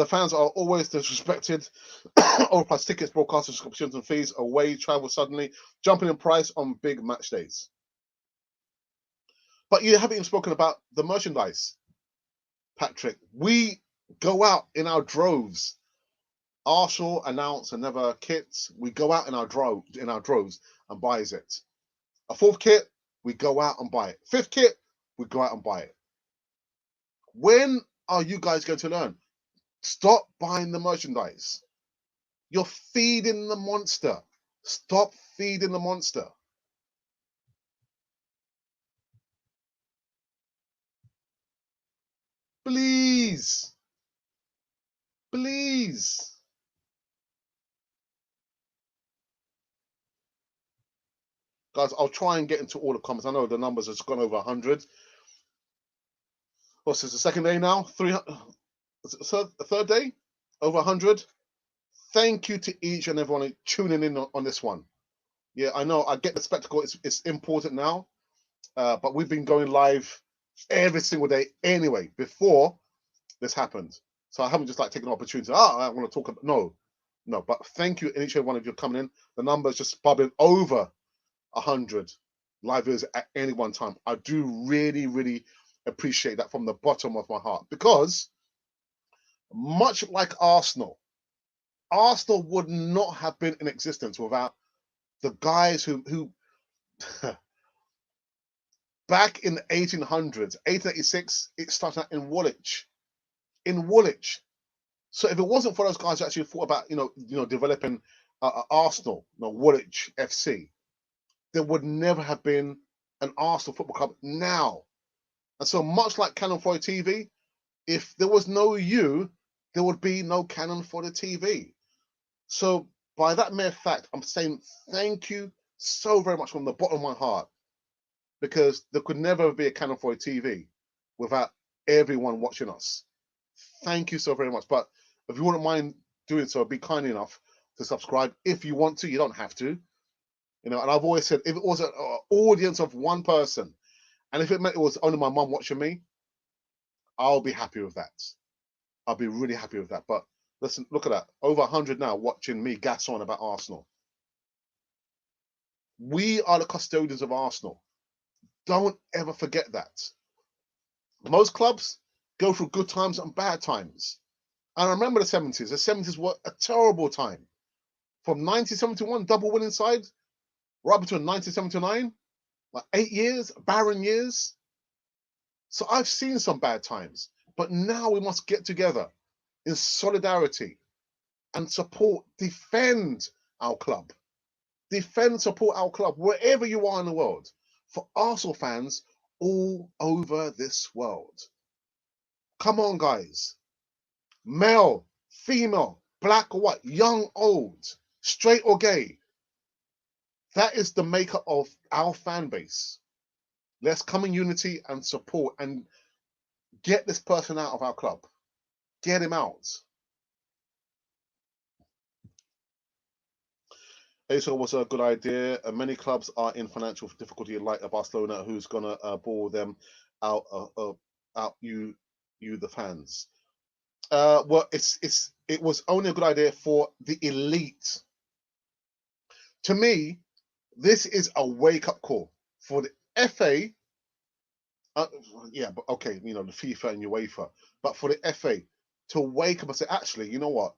fans are always disrespected. Overpriced tickets, broadcast subscriptions and fees, away travel suddenly, jumping in price on big match days. But you haven't even spoken about the merchandise, Patrick. We go out in our droves. Arsenal announce another kits. We go out in our droves and buys it. A fourth kit, we go out and buy it. Fifth kit, we go out and buy it. When are you guys going to learn? Stop buying the merchandise. You're feeding the monster. Stop feeding the monster. Please. Please. Guys, I'll try and get into all the comments. I know the numbers have gone over 100. What's this, the second day now? 300. Third day? Over 100. Thank you to each and everyone tuning in on this one. Yeah, I know. I get the spectacle. It's important now. But we've been going live every single day anyway, before this happened. So I haven't just taken an opportunity. I want to talk about. No. But thank you, each and every one of you coming in. The numbers just bubbling over 100 live viewers at any one time. I do really, really appreciate that from the bottom of my heart, because much like Arsenal would not have been in existence without the guys who back in the 1800s, 1886, it started out in Woolwich. So if it wasn't for those guys who actually thought about, developing Arsenal, Woolwich FC, there would never have been an Arsenal Football Club now. And so much like Canon for TV, if there was no you, there would be no Canon for the TV. So by that mere fact, I'm saying thank you so very much from the bottom of my heart, because there could never be a Canon for TV without everyone watching us. Thank you so very much. But if you wouldn't mind doing so, be kind enough to subscribe. If you want to, you don't have to. And I've always said, if it was an audience of one person, and if it meant it was only my mum watching me, I'll be happy with that. I'll be really happy with that. But listen, look at that. Over 100 now watching me gas on about Arsenal. We are the custodians of Arsenal. Don't ever forget that. Most clubs go through good times and bad times. And I remember the 70s. The 70s were a terrible time. From 1971, double winning side, right between 1979, 8 years, barren years. So I've seen some bad times. But now we must get together in solidarity and support, defend our club. Defend, support our club wherever you are in the world. For Arsenal fans all over this world. Come on, guys. Male, female, black or white, young, old, straight or gay. That is the makeup of our fan base. Let's come in unity and support and get this person out of our club. Get him out. ASO was a good idea. Many clubs are in financial difficulty, like Barcelona, who's gonna ball them out. you, the fans. Well, it was only a good idea for the elite. To me, this is a wake-up call for the FA. Yeah, but okay, the FIFA and UEFA, but for the FA to wake up and say, actually, you know what?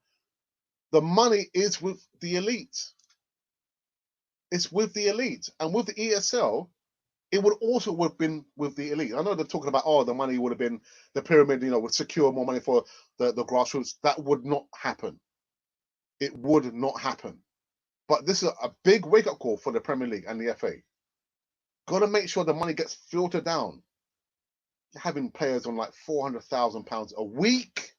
The money is with the elite. It's with the elite, and with the ESL, it would also have been with the elite. I know they're talking about, the money would have been the pyramid, would secure more money for the grassroots. That would not happen. It would not happen. But this is a big wake-up call for the Premier League and the FA. Got to make sure the money gets filtered down. You're having players on like £400,000 a week.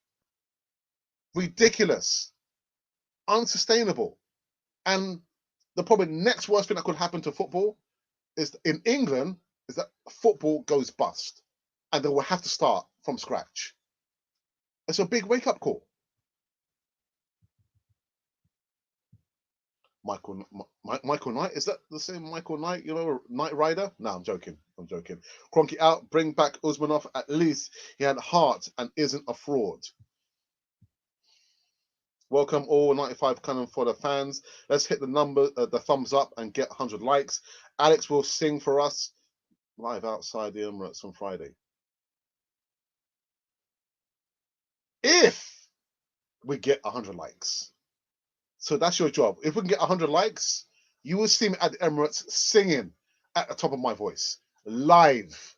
Ridiculous. Unsustainable. And the probably next worst thing that could happen to football is in England is that football goes bust. And they will have to start from scratch. It's a big wake-up call. Michael Knight, is that the same Michael Knight, Knight Rider? No, I'm joking. Kroenke out, bring back Usmanov. At least he had heart and isn't a fraud. Welcome all 95 Cannon for the fans. Let's hit the number, the thumbs up, and get 100 likes. Alex will sing for us live outside the Emirates on Friday. If we get 100 likes. So that's your job. If we can get 100 likes, you will see me at the Emirates singing at the top of my voice. Live,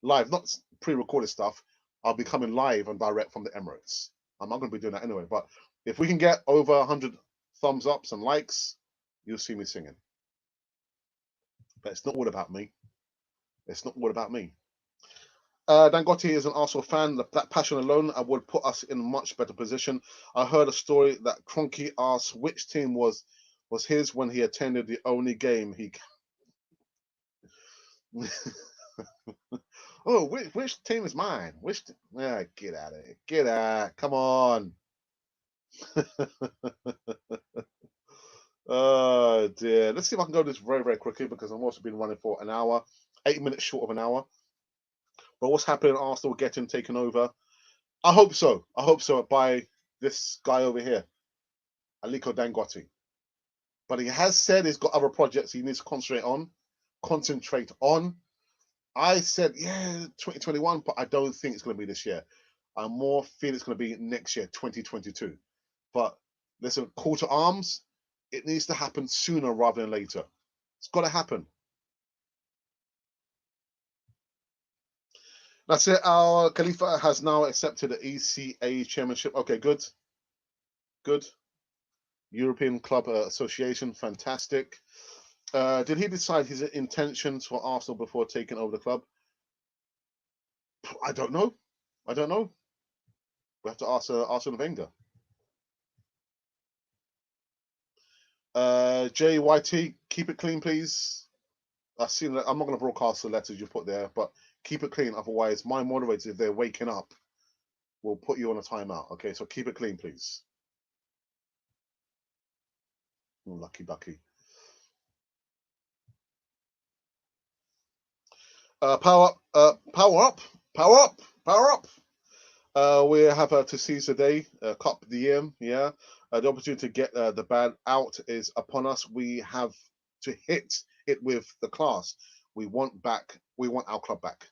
not pre-recorded stuff. I'll be coming live and direct from the Emirates. I'm not going to be doing that anyway. But if we can get over 100 thumbs ups and likes, you'll see me singing. But it's not all about me. It's not all about me. Dangote is an Arsenal fan. That passion alone would put us in a much better position. I heard a story that Kroenke asked which team was his when he attended the only game he. Oh, which team is mine? Get out of here! Get out! Come on! Oh dear. Let's see if I can go this very, very quickly because I've also been running for an hour, 8 minutes short of an hour. But what's happening? Arsenal getting taken over. I hope so. By this guy over here, Aliko Dangote. But he has said he's got other projects he needs to concentrate on. I said, 2021, but I don't think it's going to be this year. I more feel it's going to be next year, 2022. But listen, call to arms. It needs to happen sooner rather than later. It's got to happen. That's it. Our Khalifa has now accepted the ECA chairmanship. Okay, good. European Club Association, fantastic. Did he decide his intentions for Arsenal before taking over the club? I don't know. We have to ask Arsene Wenger. JYT, keep it clean, please. I've seen that. I'm not going to broadcast the letters you put there, but keep it clean. Otherwise, my moderators, if they're waking up, will put you on a timeout. Okay, so keep it clean, please. Lucky ducky. Power up. We have to seize the day, Cup the yeah. The opportunity to get the band out is upon us. We have to hit it with the class. We want our club back.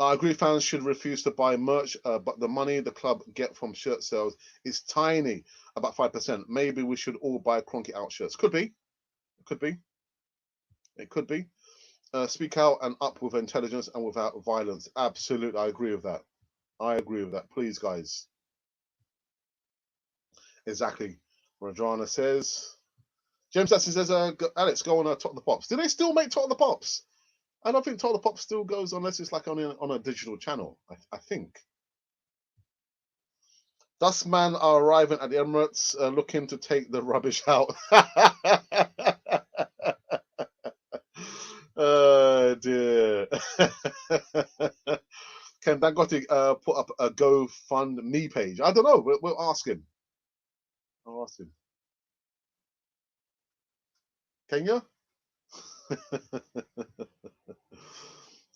I agree fans should refuse to buy merch, but the money the club get from shirt sales is tiny, about 5%. Maybe we should all buy Kroenke out shirts. Could be. It could be. Speak out and up with intelligence and without violence. Absolutely, I agree with that. Please, guys. Exactly. Rajana says. James Jackson says, Alex, go on Top of the Pops. Do they still make Top of the Pops? I don't think Top of the Pops still goes unless it's like on a digital channel, I think. Dustman are arriving at the Emirates looking to take the rubbish out. Oh dear. Can Dangote put up a GoFundMe page? I don't know. We'll ask him. I'll ask him. Kenya.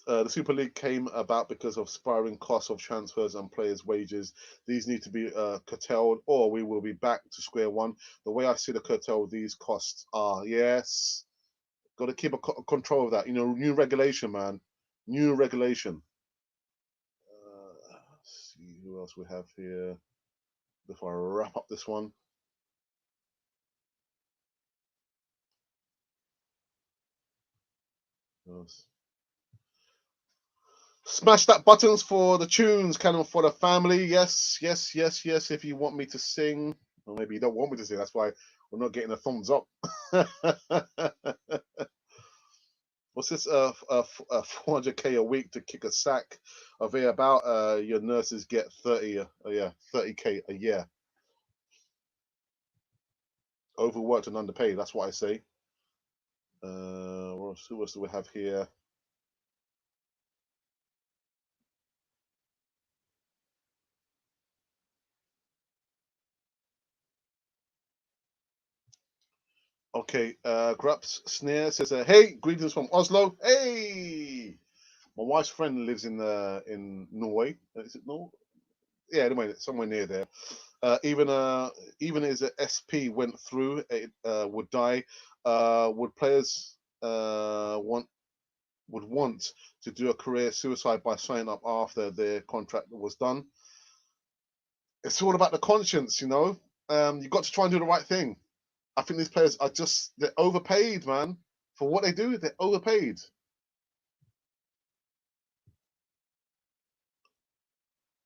The Super League came about because of spiraling costs of transfers and players' wages. These need to be curtailed, or we will be back to square one. The way I see the curtail these costs are, yes, got to keep a control of that. You know, new regulation, man, new regulation. Let's see who else we have here before I wrap up this one. Smash that buttons for the tunes, Canon for the family. Yes, yes, yes, yes. If you want me to sing, or maybe you don't want me to sing, that's why we're not getting a thumbs up. What's this? 400k a week to kick a sack of air about. Your nurses get 30. Yeah, 30k a year. Overworked and underpaid. That's what I say. What else do we have here? Okay, Grups Snare says, "Hey, greetings from Oslo. Hey, my wife's friend lives in Norway. Is it Norway? Yeah, anyway, somewhere near there. Even as a SP went through, it would die. Would players want to do a career suicide by signing up after their contract was done? It's all about the conscience, you know. You got to try and do the right thing. I think these players are they're overpaid, man. For what they do, they're overpaid.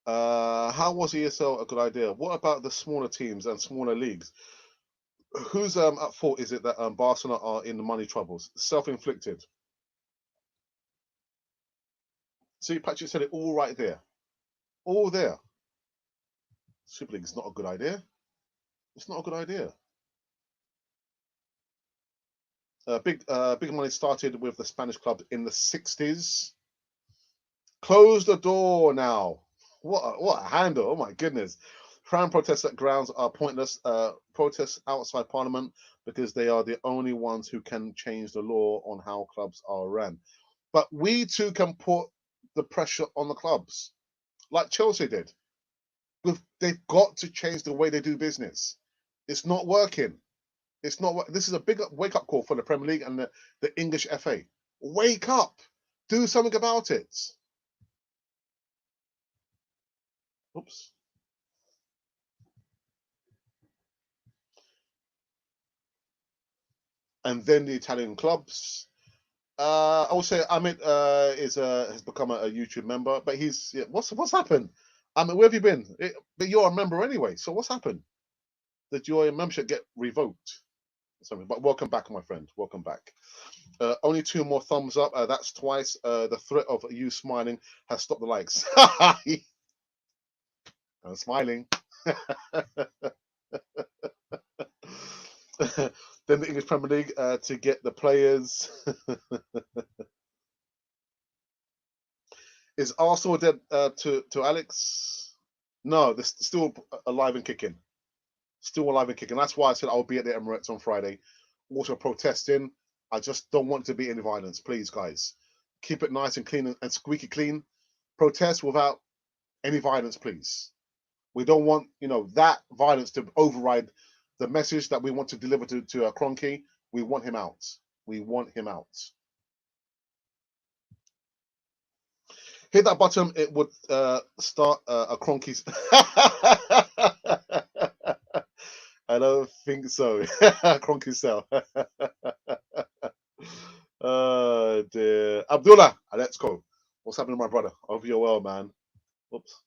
How was ESL a good idea? What about the smaller teams and smaller leagues? Who's at fault is it that Barcelona are in the money troubles? Self-inflicted. See, Patrick said it all right there. All there. Super League is not a good idea. It's not a good idea. Big money started with the Spanish club in the 60s. Close the door now. What a handle. Oh my goodness. Fan protests at grounds are pointless. Protests outside Parliament because they are the only ones who can change the law on how clubs are run. But we too can put the pressure on the clubs, like Chelsea did. They've got to change the way they do business. It's not working. It's not. This is a big wake up call for the Premier League and the English FA. Wake up. Do something about it. Oops. And then the Italian clubs. I would say Amit has become a YouTube member, but what's happened? Amit, where have you been? But you're a member anyway, so what's happened? Did your membership get revoked? Something. But welcome back, my friend. Welcome back. Only 2 more thumbs up. That's twice. The threat of you smiling has stopped the likes. I'm smiling. Then the English Premier League to get the players. Is Arsenal dead to Alex? No, they're still alive and kicking. Still alive and kicking. That's why I said I'll be at the Emirates on Friday. Also protesting. I just don't want to be any violence. Please, guys. Keep it nice and clean and squeaky clean. Protest without any violence, please. We don't want, that violence to override the message that we want to deliver to Kroenke. We want him out. We want him out. Hit that button. It would start a Kroenke's. I don't think so. Kroenke cell. Oh dear. Abdullah, let's go. What's happening, my brother? I hope you're well, man. Oops.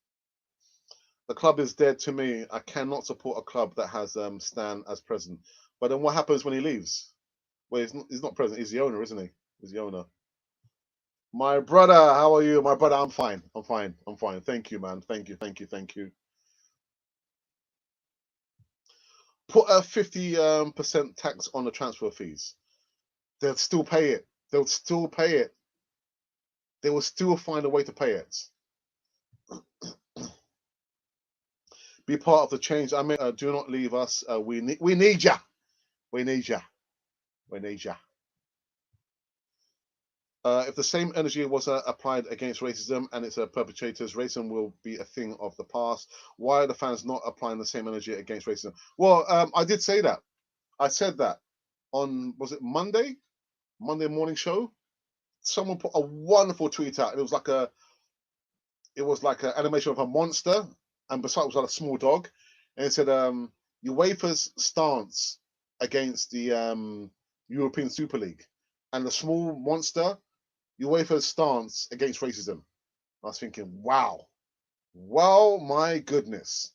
The club is dead to me. I cannot support a club that has Stan as president. But then what happens when he leaves? Well, he's not president. He's the owner, isn't he? He's the owner. My brother, how are you? My brother, I'm fine. I'm fine. I'm fine. Thank you, man. Thank you. Thank you. Thank you. Put a 50% tax on the transfer fees. They'll still pay it. They'll still pay it. They will still find a way to pay it. Be part of the change. I mean, do not leave us. We need ya. We need ya. When Asia. If the same energy was applied against racism and its perpetrators, racism will be a thing of the past. Why are the fans not applying the same energy against racism? Well, I did say that. I said that on, was it Monday morning show? Someone put a wonderful tweet out. It was like an animation of a monster, and beside it was like a small dog, and it said, UEFA's stance against the European Super League, and the small monster, UEFA's stance against racism. I was thinking, wow, my goodness,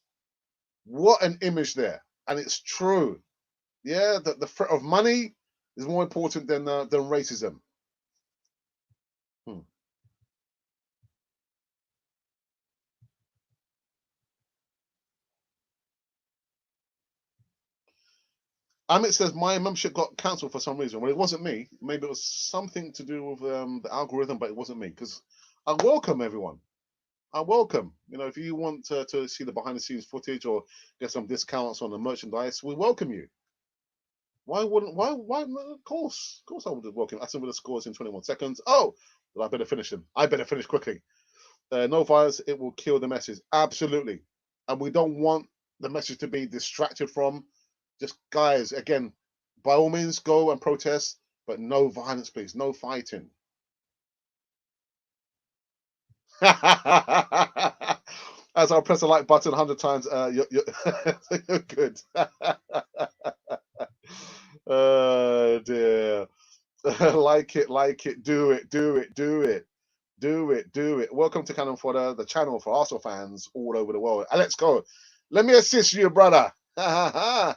what an image there, and it's true. Yeah, the threat of money is more important than racism. Hmm. Amit says my membership got cancelled for some reason. Well, it wasn't me. Maybe it was something to do with the algorithm, but it wasn't me because I welcome everyone. I welcome. You know, if you want to see the behind the scenes footage or get some discounts on the merchandise, we welcome you. Why wouldn't? Why? Of course, I would welcome. Aston Villa scores in 21 seconds. Oh, well, I better finish him. I better finish quickly. No violence. It will kill the message. Absolutely, and we don't want the message to be distracted from. Just guys, again, by all means, go and protest, but no violence, please. No fighting. As I press the like button 100 times, you're good. Oh dear. Like it, do it, do it, do it, do it, do it. Welcome to Cannon Fodder, the channel for Arsenal fans all over the world. And let's go. Let me assist you, brother. Yeah,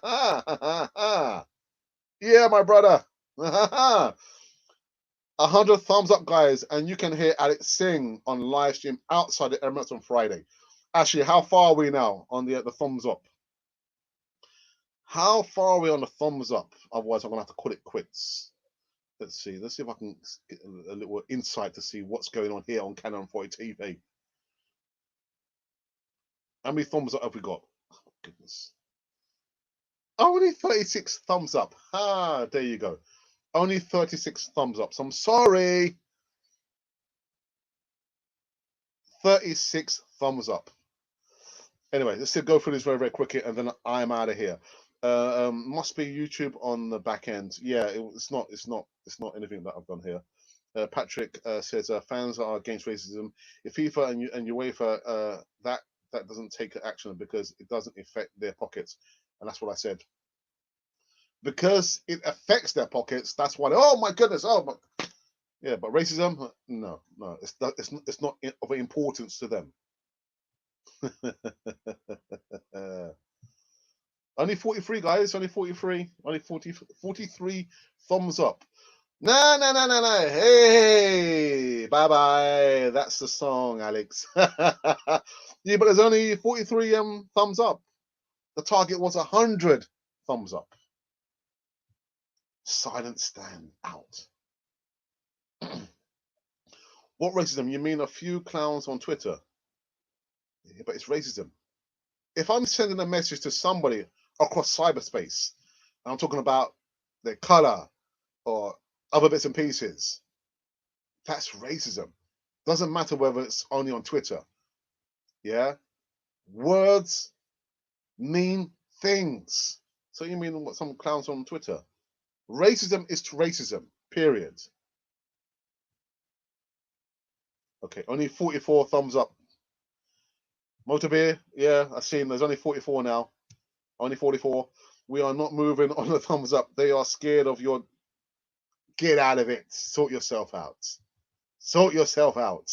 my brother. 100 thumbs up, guys, and you can hear Alex sing on live stream outside the Emirates on Friday. Actually, how far are we now on the thumbs up? How far are we on the thumbs up? Otherwise, I'm gonna have to call it quits. Let's see. Let's see if I can get a little insight to see what's going on here on Canon 40 TV. How many thumbs up have we got? Oh, goodness. Only 36 thumbs up. Ah, there you go. Only 36 thumbs up. So I'm sorry. 36 thumbs up. Anyway, let's go through this very, very quickly, and then I'm out of here. Must be YouTube on the back end. Yeah, it's not anything that I've done here. Patrick says fans are against racism. If FIFA and UEFA that doesn't take action because it doesn't affect their pockets, and that's what I said. Because it affects their pockets, that's why. Oh my goodness! Oh my, yeah, but racism, no, it's not of importance to them. Only 43, guys. Only 43. Only 43 thumbs up. No. Hey, bye bye. That's the song, Alex. Yeah, but there's only 43 thumbs up. The target was 100 thumbs up. Silent stand out. What racism? You mean a few clowns on Twitter? Yeah, but it's racism. If I'm sending a message to somebody across cyberspace, and I'm talking about their color or other bits and pieces, that's racism. Doesn't matter whether it's only on Twitter. Yeah? Words mean things. So you mean what some clowns on Twitter? Racism is racism, period. Okay, only 44 thumbs up. Motor beer, yeah, I've seen there's only 44 now. Only 44. We are not moving on the thumbs up. They are scared of your. Get out of it. Sort yourself out. Sort yourself out.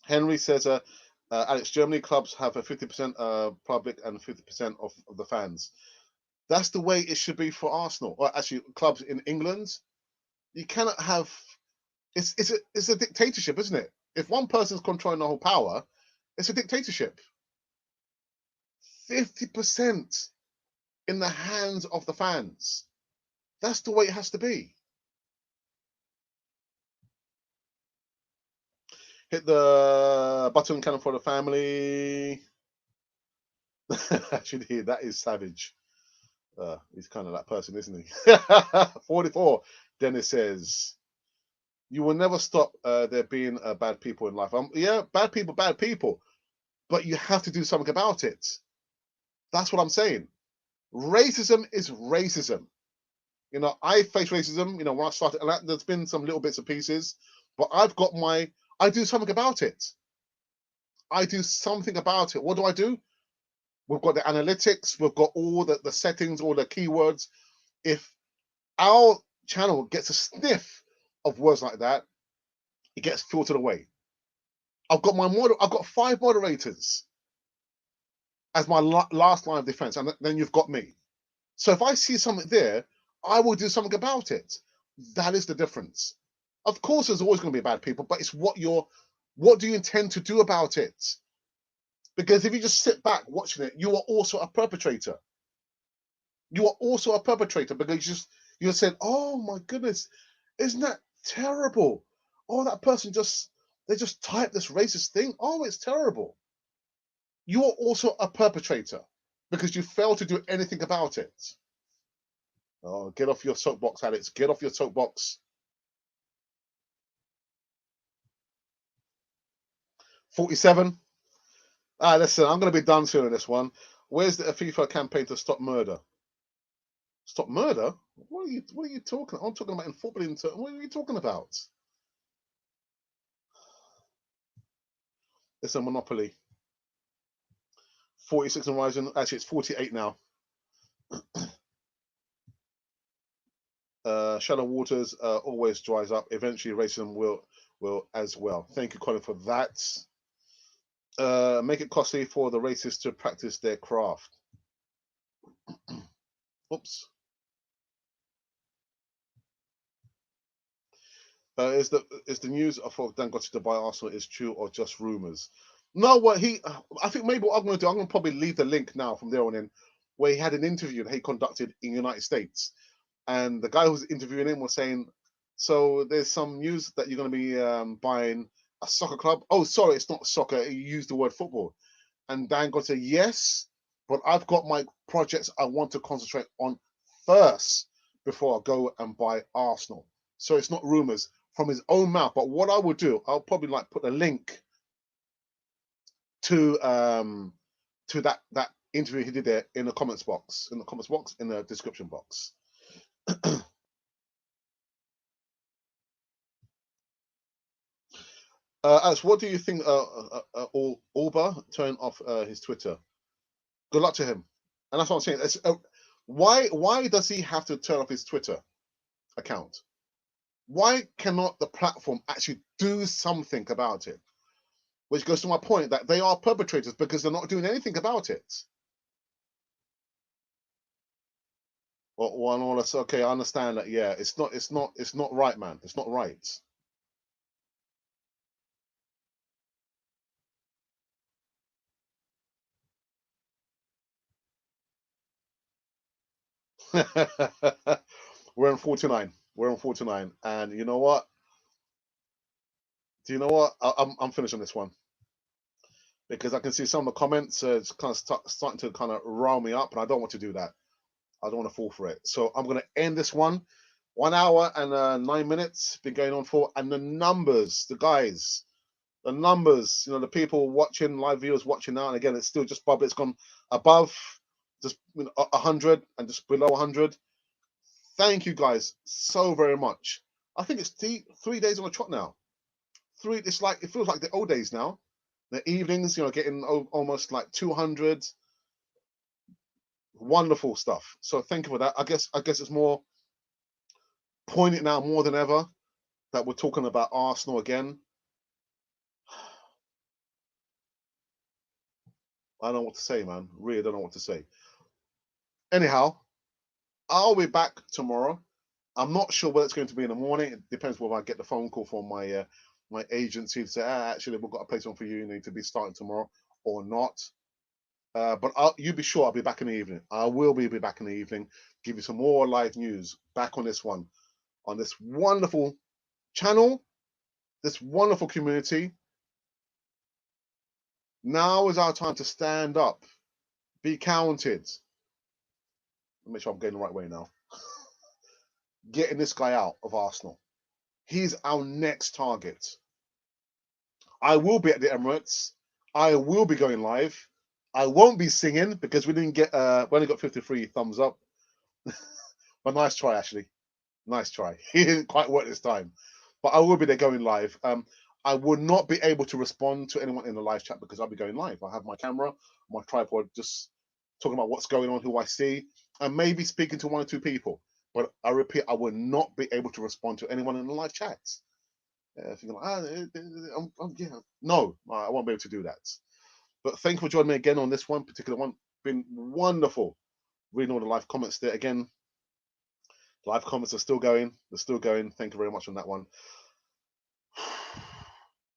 Henry says, Alex, Germany clubs have a 50% public and 50% of the fans. That's the way it should be for Arsenal, or actually clubs in England. You cannot have. It's a dictatorship, isn't it? If one person's controlling the whole power, it's a dictatorship. 50% in the hands of the fans. That's the way it has to be. Hit the button, Cannon for the family. Actually, that is savage. He's kind of that person, isn't he? 44. Dennis says, you will never stop there being bad people in life. Yeah, bad people, but you have to do something about it. That's what I'm saying. Racism is racism. You know, I face racism, you know, when I started, and there's been some little bits and pieces, but I do something about it. I do something about it. What do? We've got the analytics, we've got all the settings, all the keywords. If our channel gets a sniff of words like that, it gets filtered away. I've got 5 moderators as my last line of defense, and then you've got me. So if I see something there, I will do something about it. That is the difference. Of course, there's always going to be bad people, but it's what do you intend to do about it? Because if you just sit back watching it, you are also a perpetrator. You are also a perpetrator because you said, "Oh my goodness, isn't that terrible? Oh, that person they just typed this racist thing. Oh, it's terrible." You are also a perpetrator because you failed to do anything about it. Oh, get off your soapbox, Alex. Get off your soapbox. 47. Listen, I'm going to be done soon on this one. Where's the FIFA campaign to stop murder? Stop murder? What are you talking? I'm talking about in football. What are you talking about? It's a monopoly. 46 and rising. Actually, it's 48 now. Shallow waters always dries up. Eventually, racism will as well. Thank you, Colin, for that. Make it costly for the racists to practice their craft. Oops. Is the news of Dangote to buy Arsenal is true or just rumours? No, I think maybe what I'm going to do, I'm going to probably leave the link now from there on in, where he had an interview that he conducted in the United States, and the guy who was interviewing him was saying, "So there's some news that you're going to be buying a soccer club." Oh, sorry, it's not soccer. He used the word football, and Dangote, yes, but I've got my projects I want to concentrate on first before I go and buy Arsenal. So it's not rumours from his own mouth. But what I would do, I'll probably like put a link to that interview he did there in the comments box, in the description box. Alex, what do you think? Alba turned off his Twitter. Good luck to him. And that's what I'm saying. Why does he have to turn off his Twitter account? Why cannot the platform actually do something about it? Which goes to my point that they are perpetrators because they're not doing anything about it. Well, all that's okay. I understand that. Yeah, it's not right, man. It's not right. We're on 49. We're on 49, and you know what? Do you know what? I'm finished on this one because I can see some of the comments it's kind of starting to kind of rile me up, and I don't want to do that. I don't want to fall for it. So I'm going to end this one. 1 hour and 9 minutes been going on for, and the numbers, the numbers, the people watching, live viewers watching now, and again, it's still just bubble. It's gone above just 100 and just below 100. Thank you guys so very much. I think it's 3 days on the trot now. It feels like the old days now. The evenings, getting almost like 200. Wonderful stuff. So thank you for that. I guess it's more poignant now more than ever that we're talking about Arsenal again. I don't know what to say, man. Really don't know what to say. Anyhow, I'll be back tomorrow. I'm not sure whether it's going to be in the morning. It depends whether I get the phone call from my agency to say, actually, we've got a place on for you. You need to be starting tomorrow or not. But you be sure I'll be back in the evening. I will be back in the evening. Give you some more live news back on this one, on this wonderful channel, this wonderful community. Now is our time to stand up, be counted. Make sure I'm going the right way now. Getting this guy out of Arsenal. He's our next target. I will be at the Emirates. I will be going live. I won't be singing because we didn't get we only got 53 thumbs up. But nice try, actually. Nice try. He didn't quite work this time. But I will be there going live. I will not be able to respond to anyone in the live chat because I'll be going live. I have my camera, my tripod, just talking about what's going on, who I see, and maybe speaking to 1 or 2 people. But I repeat, I will not be able to respond to anyone in the live chats. Thinking like, yeah, no, I won't be able to do that. But thank you for joining me again on this one particular one. Been wonderful reading all the live comments there again. Live comments are still going. They're still going. Thank you very much on that one.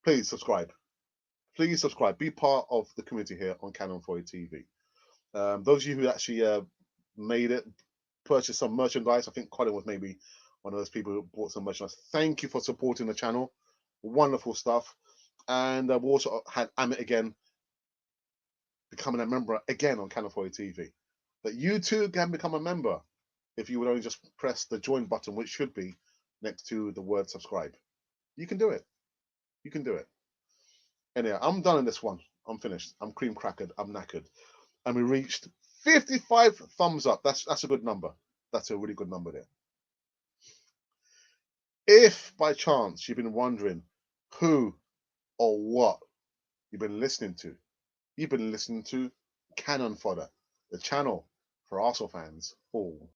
Please subscribe. Please subscribe. Be part of the community here on Canon 4 TV. Those of you who actually made it, purchased some merchandise. I think Colin was maybe one of those people who bought some merchandise. Thank you for supporting the channel. Wonderful stuff. And we also had Amit again becoming a member again on Canon 4 TV. But you too can become a member if you would only just press the join button, which should be next to the word subscribe. You can do it. You can do it. Anyway, I'm done in this one. I'm finished. I'm cream crackered. I'm knackered. And we reached 55 thumbs up. That's a good number. That's a really good number there. If by chance you've been wondering who or what you've been listening to Cannon Fodder, the channel for Arsenal fans all.